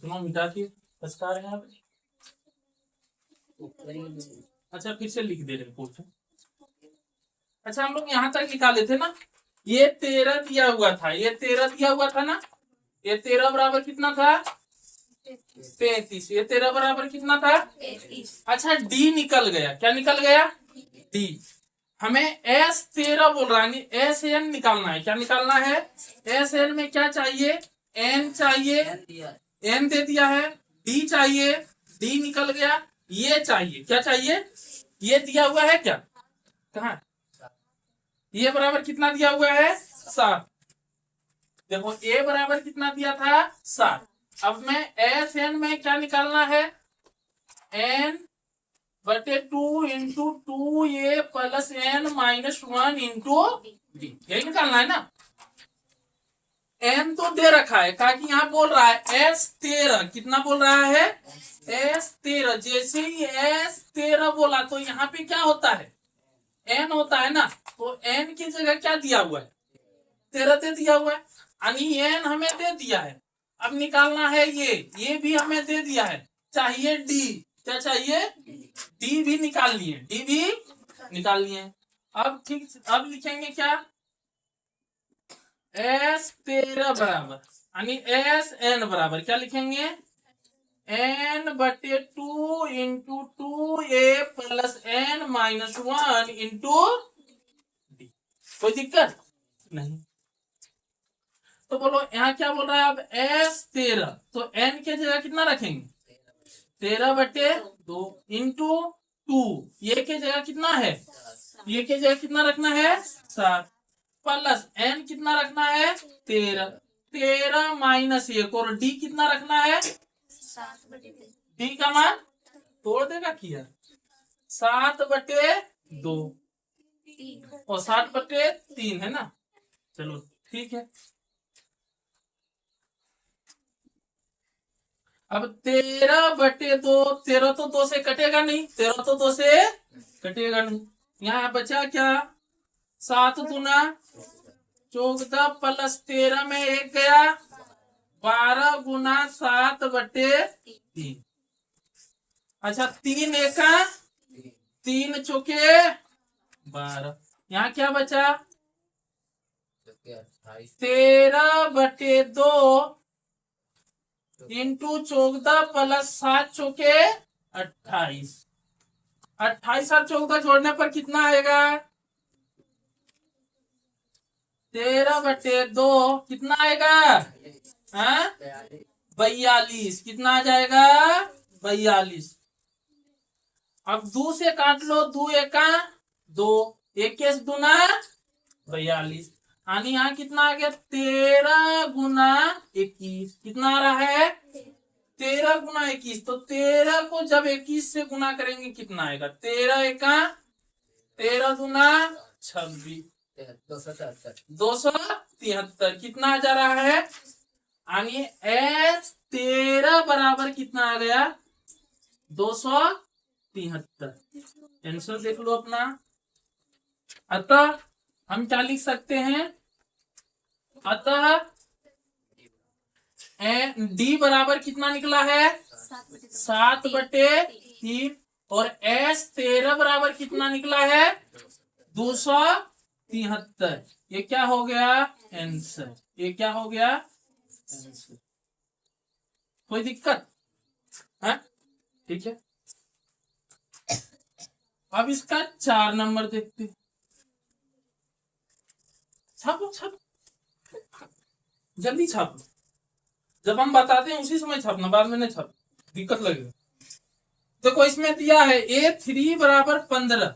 मिटा के पछता रहे हैं आप। अच्छा फिर से लिख दे रहे क्वेश्चन। अच्छा हम लोग यहाँ तक निकाले थे ना, ये 13 दिया हुआ था, ये 13 दिया हुआ था ना, ये 13 बराबर कितना था 33, ये 13 बराबर कितना था 33। अच्छा डी निकल गया, क्या निकल गया, डी। हमें S13 बोल रहा है, एस एन निकालना है, क्या निकालना है, एस एन में क्या चाहिए, एन चाहिए, एन दे दिया है, डी चाहिए, डी निकल गया, ये चाहिए, क्या चाहिए, ये दिया हुआ है क्या, कहा, ये बराबर कितना दिया हुआ है 7, देखो ए बराबर कितना दिया था 7। अब मैं एस एन में क्या निकालना है, n/2 into 2a plus n-1 into d, यही निकालना है ना। n तो दे रखा है, कहा कि यहाँ बोल रहा है S13, कितना बोल रहा है S13, जैसे ही S13 बोला तो यहाँ पे क्या होता है n होता है ना, तो n की जगह क्या दिया हुआ है 13 दे दिया हुआ है, यानी n हमें दे दिया है। अब निकालना है ये भी हमें दे दिया है, चाहिए डी, क्या चाहिए, डी भी निकाल लिए, डी भी निकाल लिए। अब ठीक, अब लिखेंगे क्या, S13 बराबर, यानी एस एन बराबर क्या लिखेंगे, n/2 into 2a plus n-1 into D. कोई दिक्कत नहीं, तो बोलो यहाँ क्या बोल रहा है अब S13, तो n के जगह कितना रखेंगे 13/2 इंटू 2, ये के जगह कितना है, ये के जगह कितना रखना है 7, प्लस n कितना रखना है 13, 13 माइनस 1, और डी कितना रखना है, 7/3। डी का मान तोड़ देगा किया 7/2 और 7/3 है ना, चलो ठीक है। अब 13/2, 13 तो 2 से कटेगा नहीं, 13 तो 2 से कटेगा नहीं, यहाँ बचा क्या 7 दूना 14 प्लस 13 में 1 गया 12 गुना 7/3। अच्छा 3 एका 3 चौके 12, यहाँ क्या बचा 13/2 इंटू 14 प्लस 7 चौके 28, 28 और 14 जोड़ने पर कितना आएगा 13/2 कितना आएगा, हाँ 42, कितना आ जाएगा 42। अब 2 से काट लो, 2 एका 2, 21 दूना 42, यानी यहाँ कितना आ गया 13 गुना 21, कितना आ रहा है 13 गुना 21, तो 13 को जब 21 से गुना करेंगे कितना आएगा 13 एका 13 दूना 26, 273, कितना आ जा रहा है, यानी S13 बराबर कितना आ गया 273। आंसर देख लो अपना। अतः हम क्या लिख सकते हैं, अतः डी बराबर कितना निकला है 7/3 और एस 13 बराबर कितना निकला है 273। ये क्या हो गया आंसर, ये क्या हो गया आंसर। कोई दिक्कत है? ठीक है, अब इसका 4 नंबर देखते हैं। छापो छापो, जल्दी छापो, जब हम बताते हैं उसी समय छापना, बाद में नहीं छापो, दिक्कत लगेगा। देखो इसमें दिया है A3 बराबर 15,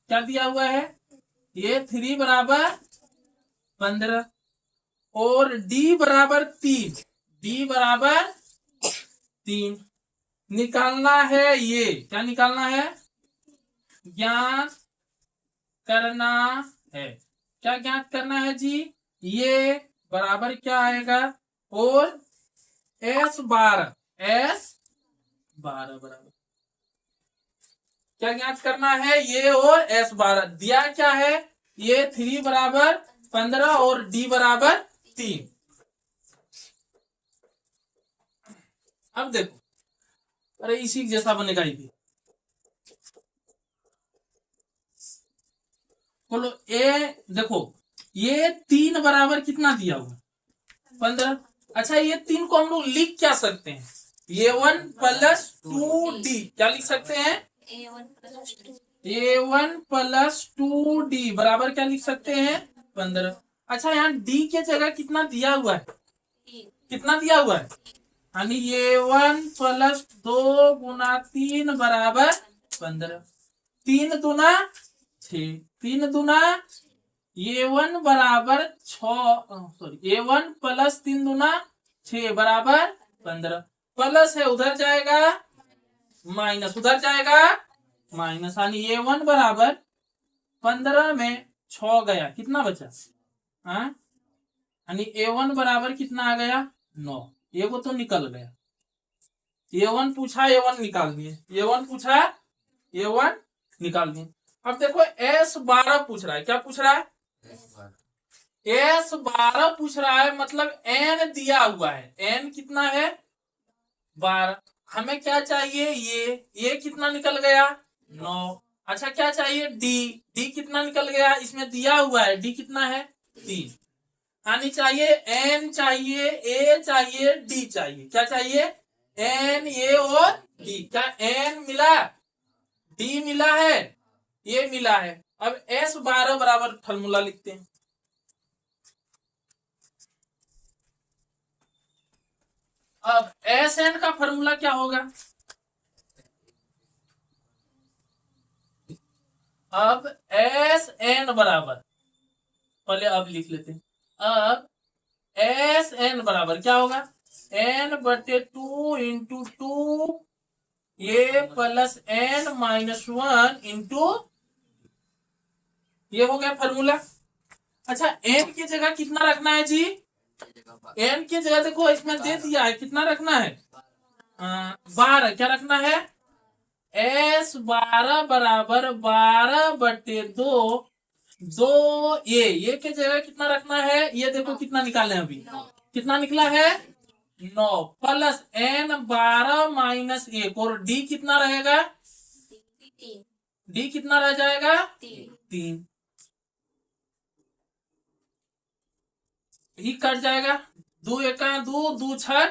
क्या दिया हुआ है A3 बराबर 15 और D बराबर 3, D बराबर 3 निकालना है। ये क्या निकालना है, ज्ञात करना है। क्या ज्ञात करना है जी, ये बराबर क्या आएगा और S12 बराबर क्या ज्ञात करना है, ये और S12 दिया क्या है, ये 3 बराबर 15 और D बराबर 3। अब देखो, अरे इसी जैसा बनेगा ये भी। बोलो ए, देखो ये 3 बराबर कितना दिया हुआ 15। अच्छा ये 3 को हम लोग लिख क्या सकते हैं, A1 + 2D क्या लिख सकते हैं, A1 + 2 A1 + 2D बराबर क्या लिख सकते हैं 15। अच्छा यहाँ D के जगह कितना दिया हुआ है, कितना दिया हुआ है, यानी A1 + 2 × 3 बराबर 15। 3 दूना 6, 3 दूना A1 बराबर 6, सॉरी A1 + 3 दूना 6 बराबर 15। प्लस है उधर जाएगा माइनस, उधर जाएगा माइनस, यानी A1 बराबर 15 में 6 गया, कितना बचा, हाँ यानी A1 बराबर कितना आ गया 9। ये वो तो निकल गया। A1 पूछा A1 निकाल दिए, A1 पूछा A1 निकाल दिए। अब देखो S12 पूछ रहा है, क्या पूछ रहा है S12 पूछ रहा है, मतलब N दिया हुआ है, N कितना है 12। हमें क्या चाहिए, ये कितना निकल गया 9। अच्छा क्या चाहिए D कितना निकल गया, इसमें दिया हुआ है D कितना है 3, यानी चाहिए N चाहिए A चाहिए D चाहिए, क्या चाहिए N A और D। क्या N मिला, D मिला है, ये मिला है। अब S12 बराबर फॉर्मूला लिखते हैं। अब Sn का फॉर्मूला क्या होगा, अब Sn बराबर, पहले अब लिख लेते हैं। अब Sn बराबर क्या होगा, N/2 × 2 A + N - 1 × ये हो गया फॉर्मूला। अच्छा N की जगह कितना रखना है जी, N की जगह देखो इसमें दे दिया है, कितना रखना है 12, क्या रखना है S12 बराबर 12/2 ये के जगह कितना रखना है, ये देखो कितना निकाले अभी, कितना निकला है 9 प्लस N 12 माइनस 1 और D कितना रहेगा, 3 D कितना रह जाएगा 3 3, ही कट जाएगा, 2 × 1 2, 2 × 6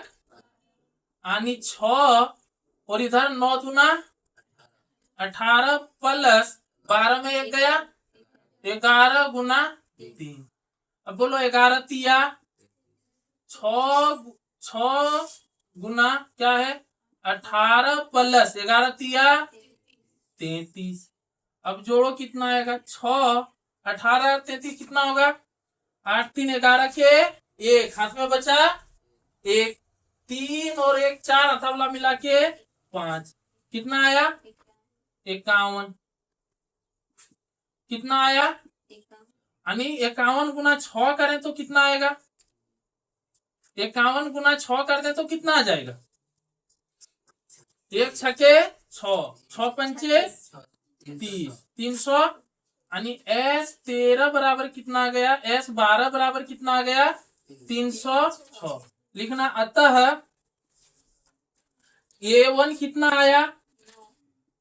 यानी 6 और इधर 9 दूना 18 प्लस 12 में 1 गया 11 × 3। अब बोलो 11 तिया 6 गुना क्या है 18 प्लस 11 तिया 33। अब जोड़ो कितना आएगा 6 18 33 कितना होगा 8 3 11 के 1 हाथ में बचा 1 3 और 1 4 हथावला मिला के 5, कितना आया 51। कितना आया, यानी 51 × 6 करें तो कितना आएगा, 51 × 6 कर दे तो कितना आ जाएगा 1 छके 6 6 पंचे 30 300, यानी S13 बराबर कितना आ गया, S12 बराबर कितना आ गया 306 लिखना। अतः A1 कितना आया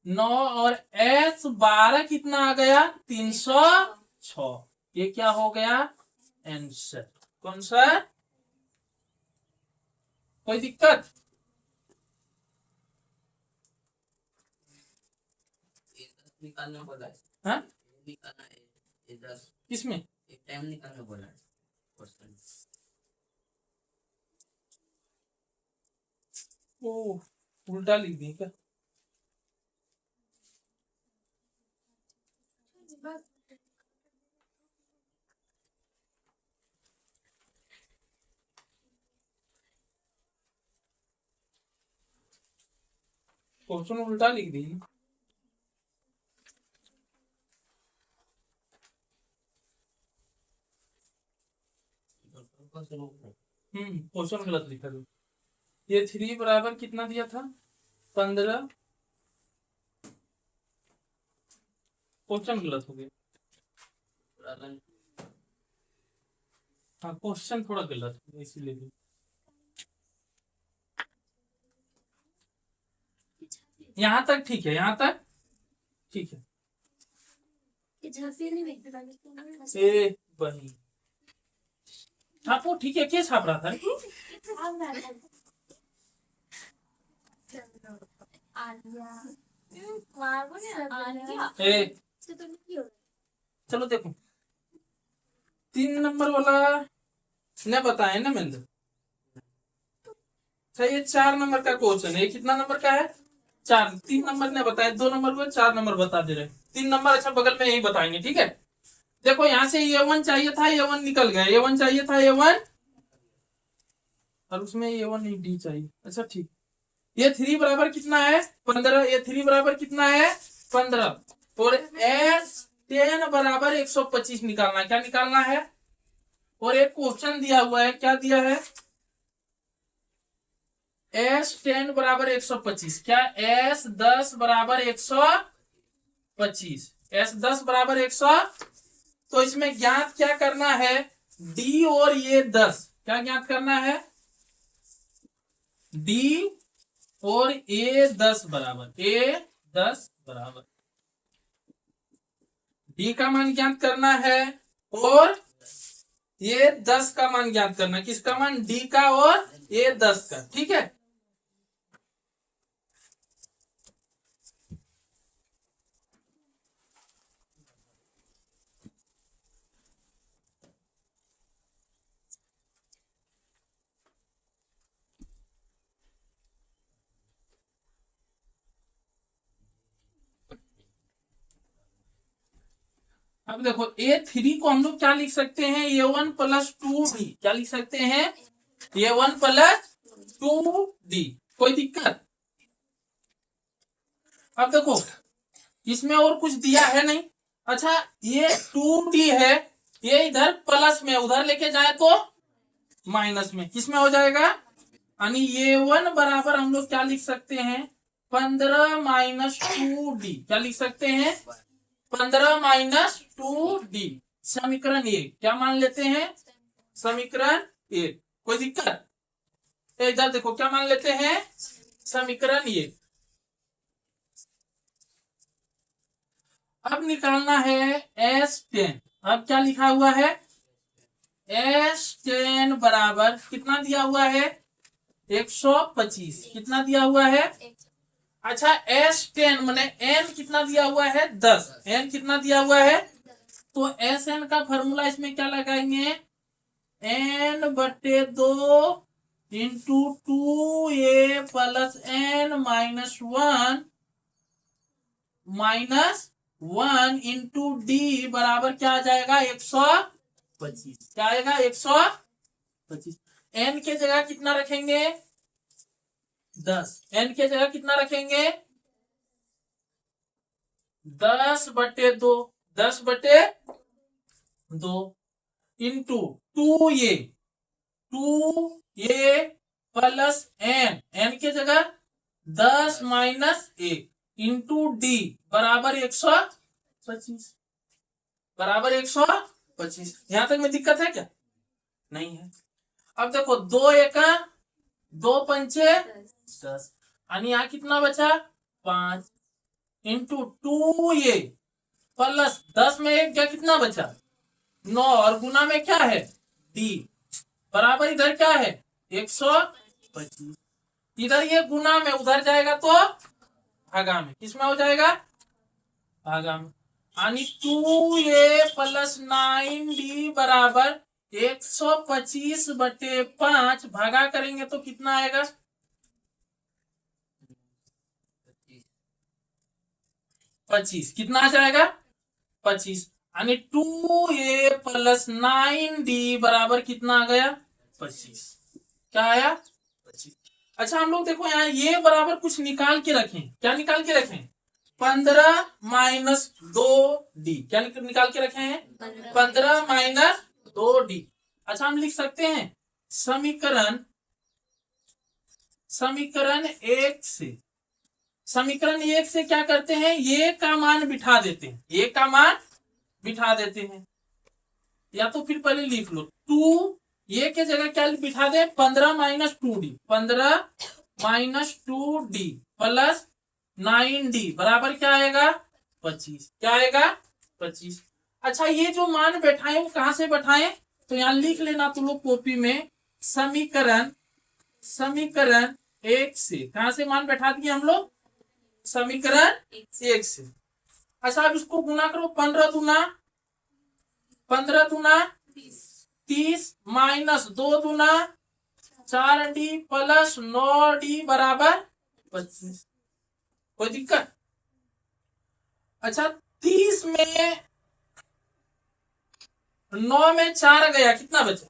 9 और S12 कितना आ गया 306। ये क्या हो गया आंसर। कौन सा, कोई दिक्कत? निकालना बोला है, हाँ निकालना है ये 10 किसमें? एक टाइम निकालना बोला है क्वेश्चन। ओ उल्टा लिख दी क्या? क्वेश्चन उल्टा लिख दी। क्वेश्चन गलत लिखा था। ये 3 बराबर कितना दिया था 15। क्वेश्चन गलत हो गया। हाँ क्वेश्चन थोड़ा गलत है इसीलिए भी। यहाँ तक ठीक है, यहाँ तक ठीक है। झांसी नहीं देखते था ए वही छापो, ठीक है। क्या छाप रहा था? ए चलो देखो 3 नंबर वाला ने बताया ना मैंने। अच्छा ये 4 नंबर का क्वेश्चन है। ये कितना नंबर का है 4। 3 नंबर ने बताया, 2 नंबर को 4 नंबर बता दे रहे। 3 नंबर अच्छा बगल में यही बताएंगे, ठीक है। देखो यहाँ से A1 चाहिए था, A1 निकल गया। A1 चाहिए था A1 और उसमें A1 नहीं D चाहिए। अच्छा ठीक। ये 3 बराबर कितना है 15। ये 3 बराबर कितना है 15 और S10 बराबर 125 निकालना। क्या निकालना है? और एक क्वेश्चन दिया हुआ है, क्या दिया है S10 बराबर 125। क्या S10 बराबर 125। S10 बराबर 100। तो इसमें ज्ञात क्या करना है D और ये 10। क्या ज्ञात करना है D और A10 बराबर A10 बराबर D का मान ज्ञात करना है और ये 10 का मान ज्ञात करना। किसका मान? D का और A10 का, ठीक है। अब देखो A3 को हम लोग क्या लिख सकते हैं A1 प्लस 2D। क्या लिख सकते हैं A1 प्लस 2D। कोई दिक्कत? अब देखो इसमें और कुछ दिया है नहीं। अच्छा ये 2D है, ये इधर प्लस में, उधर लेके जाए तो माइनस में। किसमें हो जाएगा? यानी A1 बराबर हम लोग क्या लिख सकते हैं 15 माइनस 2D। क्या लिख सकते हैं 15 माइनस 2D। समीकरण 1 क्या मान लेते हैं समीकरण 1। कोई दिक्कत? इधर देखो क्या मान लेते हैं समीकरण 1। अब निकालना है S10। अब क्या लिखा हुआ है S10 बराबर कितना दिया हुआ है 125। कितना दिया हुआ है? अच्छा S10 मैंने n कितना दिया हुआ है 10। n कितना दिया हुआ है? तो Sn का फॉर्मूला इसमें क्या लगाएंगे n/2 into 2a plus n minus 1 into D बराबर क्या आ जाएगा 125। क्या आएगा 125। n के जगह कितना रखेंगे 10। n के जगह कितना रखेंगे 10/2। 10/2 इंटू 2a प्लस n के जगह 10 माइनस 1 इंटू D बराबर 125। बराबर 125। यहां तक में दिक्कत है क्या? नहीं है। अब देखो 2 एका 2 पंचे 10 आणि यहाँ कितना बचा 5 इंटू 2 ये प्लस 10 में एक क्या कितना बचा 9 और गुना में क्या है डी बराबर इधर क्या है 125। इधर ये गुना में उधर जाएगा तो भागा में किसमें हो जाएगा भागा में आणि 2a प्लस 9d बराबर 125/5 भागा करेंगे तो कितना आएगा 25 कितना आ जाएगा 25 आणि 2a प्लस 9d बराबर कितना आ गया 25 क्या आया 25। अच्छा हम लोग देखो यहाँ ये बराबर कुछ निकाल के रखें क्या निकाल के रखें 15 माइनस 2d क्या निकाल के रखे हैं 15 माइनस 2d। अच्छा हम लिख सकते हैं समीकरण एक से क्या करते हैं ये का मान बिठा देते हैं या तो फिर पहले लिख लो 2 ये के जगह क्या बिठा दे 15 minus 2d 15 minus 2d plus 9d बराबर क्या आएगा 25 क्या आएगा 25। अच्छा ये जो मान बैठाए वो कहां से बैठाए तो यहाँ लिख लेना तुम लोग कॉपी में समीकरण एक से कहां से मान बैठा दिए हम लोग समीकरण एक से। अच्छा अब इसको गुना करो 15 दूना 30 माइनस 2 दूना 4d प्लस 9d बराबर 25 कोई दिक्कत। अच्छा 30 में 9 में 4 गया कितना बचा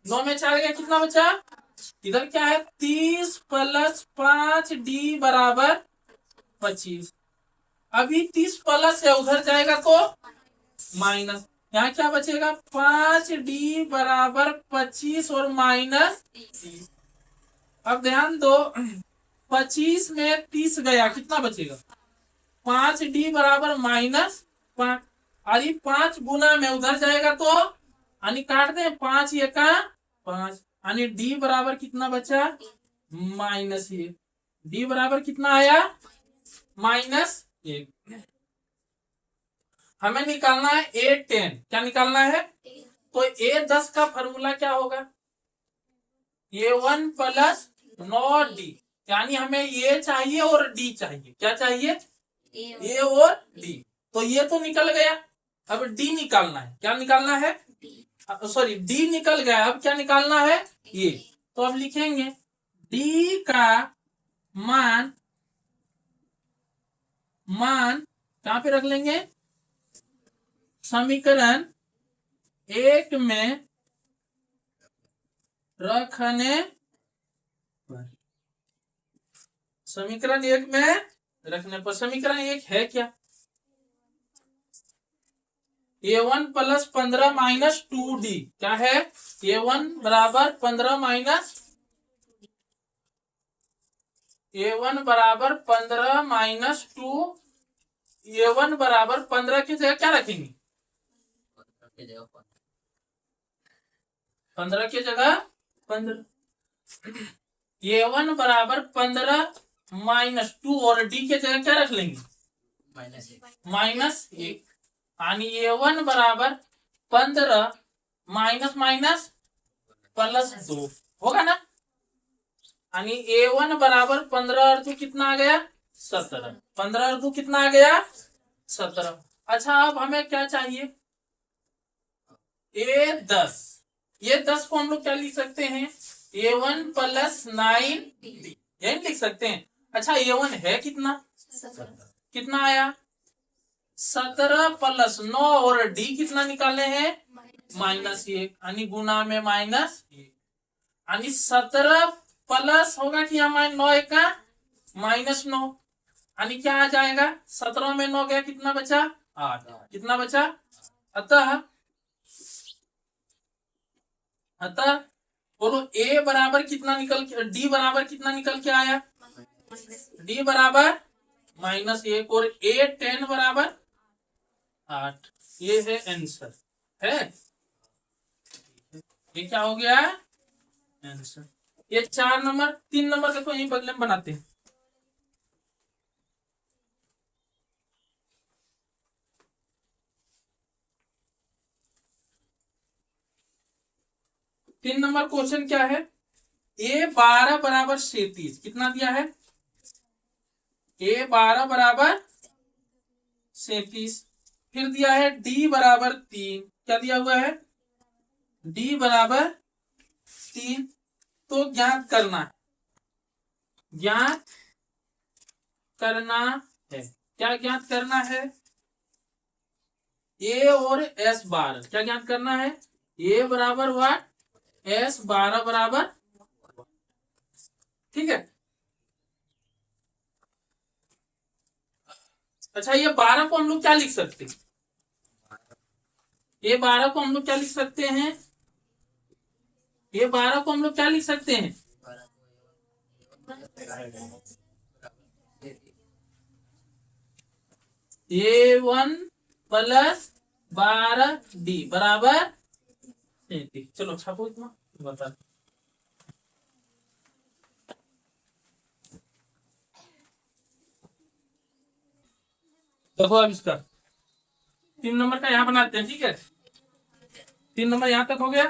9 में 4 गया कितना बचा इधर क्या है 30 प्लस 5d बराबर 25। अभी 30 प्लस है उधर जाएगा तो माइनस यहाँ क्या बचेगा 5d बराबर 25 और माइनस 30। अब ध्यान दो 25 में 30 गया कितना बचेगा 5d बराबर माइनस 5 अरे 5 गुना में उधर जाएगा तो यानी काट दे 5 एका 5 यानी d बराबर कितना बचा माइनस 1 d बराबर कितना आया माइनस 1। हमें निकालना है a10 क्या निकालना है तो a10 का फॉर्मूला क्या होगा a1 प्लस 9d यानी हमें ये चाहिए और डी चाहिए क्या चाहिए ए और डी तो ये तो निकल गया अब डी निकालना है क्या निकालना है सॉरी डी निकल गया अब क्या निकालना है ये तो अब लिखेंगे डी का मान कहां पे रख लेंगे समीकरण एक में रखने पर समीकरण एक में रखने पर समीकरण एक है क्या a1 प्लस 15 माइनस 2d क्या है a1 बराबर 15 माइनस a1 बराबर 15 माइनस 2 a1 बराबर 15 की जगह क्या रखेंगे 15 की जगह 15 a1 बराबर 15 माइनस 2 और डी के जगह क्या रख लेंगे माइनस 1 आणि a1 बराबर 15 माइनस माइनस प्लस 2 होगा ना आणि a1 बराबर 15 और 2 कितना आ गया 17 15 और 2 कितना आ गया 17। अच्छा अब हमें क्या चाहिए a10 ये 10 को हम लोग क्या लिख सकते हैं a1 प्लस 9d यही लिख सकते हैं। अच्छा a1 है कितना आया 17 प्लस 9 और डी कितना निकाले हैं माइनस 1 आणि गुना में माइनस 1 आणि 17 प्लस होगा कि यहाँ 9 का माइनस 9 आणि क्या आ जाएगा 17 में 9 गया कितना बचा 8 कितना बचा अतः बोलो ए बराबर कितना निकल के डी बराबर कितना निकल के आया डी बराबर माइनस 1 और a10 बराबर 8 ये है आंसर है। ये क्या हो गया आंसर। ये 4 नंबर, 3 नंबर देखो यही बदले में बनाते हैं। तीन नंबर क्वेश्चन क्या है, A12 बराबर 37 कितना दिया है, A12 बराबर 37, फिर दिया है D बराबर 3, क्या दिया हुआ है, D बराबर 3। तो ज्ञात करना है, ज्ञात करना है, क्या ज्ञात करना है, A और S12 क्या ज्ञात करना है, A बराबर वाट, S12 बराबर, ठीक है। अच्छा ये 12 को हम लोग क्या लिख सकते हैं, ये 12 को हम लोग क्या लिख सकते हैं, ये 12 को हम लोग क्या लिख सकते हैं, A1 प्लस 12D बराबर 33। चलो छापो इतना बता। देखो अब इसका 3 नंबर का यहाँ बनाते हैं, ठीक है। 3 नंबर यहाँ तक हो गया।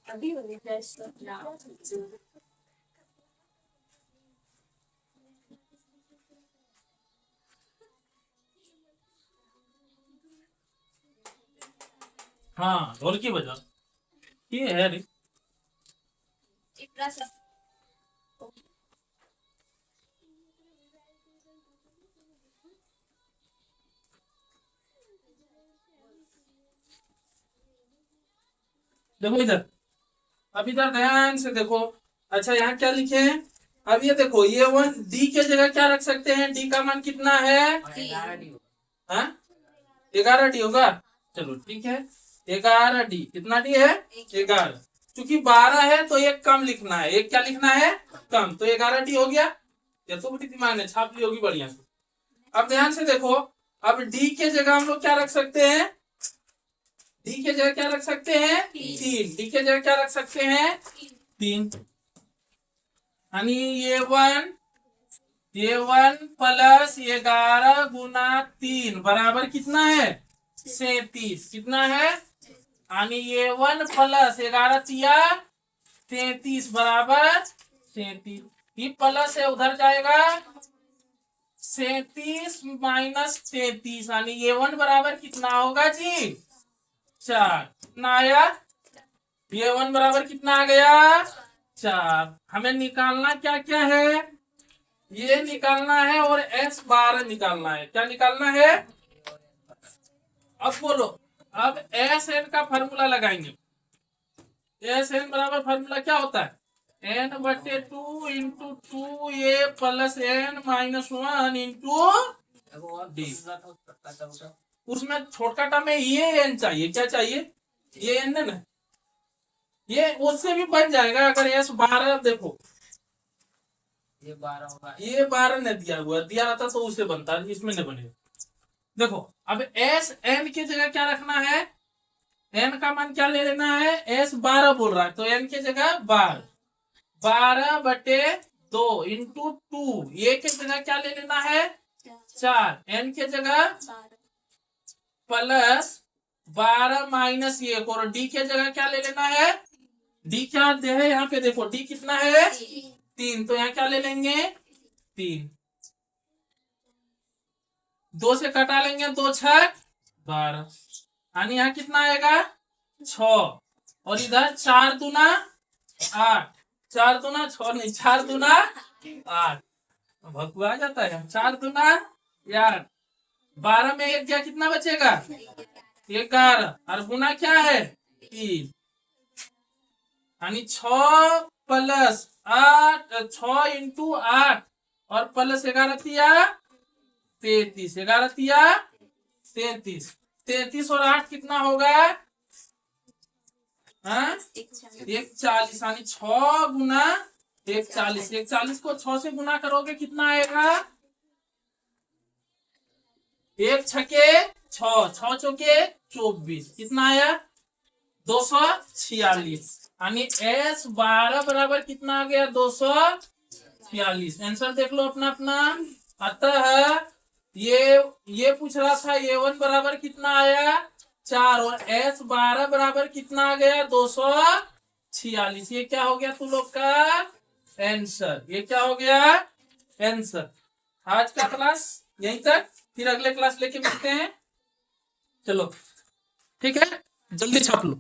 अभी होने हाँ ढोल की बजा, ये है रे। देखो इधर, अब इधर ध्यान से देखो। अच्छा यहाँ क्या लिखे हैं, अब ये देखो ये 1 D के जगह क्या रख सकते हैं, D का मान कितना है, हाँ 11D होगा। चलो ठीक है, 11D, कितना D है 11, क्योंकि 12 है तो एक कम लिखना है, एक क्या लिखना है कम, तो 11D हो गया। ये तो बड़ी दिमाग ने छाप ली होगी बढ़िया से। अब ध्यान से देखो, अब D के जगह हम लोग क्या रख सकते हैं, D के जगह क्या रख सकते हैं 3, D के जगह क्या रख सकते हैं 3, यानी ये 1 प्लस 11 गुना 3 बराबर कितना है 37, कितना है, यानी ये 1 प्लस 11 तिया 33 बराबर 37। ये प्लस है उधर जाएगा 37 माइनस 33, यानी ये 1 बराबर कितना होगा जी 4, कितना आया, ये 1 बराबर कितना आ गया 4। हमें निकालना क्या क्या है, ये निकालना है और S12 निकालना है, क्या निकालना है। अब बोलो, अब SN का फॉर्मूला लगाएंगे। SN बराबर फॉर्मूला क्या होता है, N/2 into 2A plus N minus 1 into D। उसमें छोटा में ये N चाहिए, क्या चाहिए, ये N है ना, ये उससे भी बन जाएगा अगर S12 देखो, ये 12 होगा, ये 12 ने दिया हुआ, दिया रहता तो उसे बनता, इसमें नहीं बनेगा। देखो अब SN की जगह क्या रखना है, N का मान क्या ले लेना है, S12 बोल रहा है तो N की जगह 12/2 इंटू 2, ये की जगह क्या ले लेना है 4, N की जगह प्लस 12 माइनस 1, और D की जगह क्या ले लेना है, D क्या दे है यहाँ पे देखो, D कितना है 3, तो यहाँ क्या ले लेंगे 3, 2 से कटा लेंगे, 2 6 12, यानी यहाँ कितना आएगा 6, और इधर 4 दूना 8, 4 दूना 6 नहीं, 4 दूना 8, भकुआ आ जाता है, 4 दूना 8, 12 में 1 गया कितना बचेगा 11, और गुना क्या है 3, यानी 6 प्लस 8, 6 इंटू 8 और प्लस 11 तिया 33, 11 तिया 33, 33 और 8 कितना होगा, हाँ 140, यानी 6 गुना 140, 140 को 6 से गुना करोगे कितना आएगा, एक छके 6, 6 चौके 24, कितना आया 246। यानी S12 बराबर कितना आ गया 246। आंसर देख लो अपना अपना। अतः ये पूछ रहा था A1 बराबर कितना आया 4 और S12 बराबर कितना आ गया 246। ये क्या हो गया तुम लोग का आंसर। ये क्या हो गया आंसर। आज का क्लास यहीं तक, फिर अगले क्लास लेके मिलते हैं। चलो ठीक है, जल्दी छाप लो।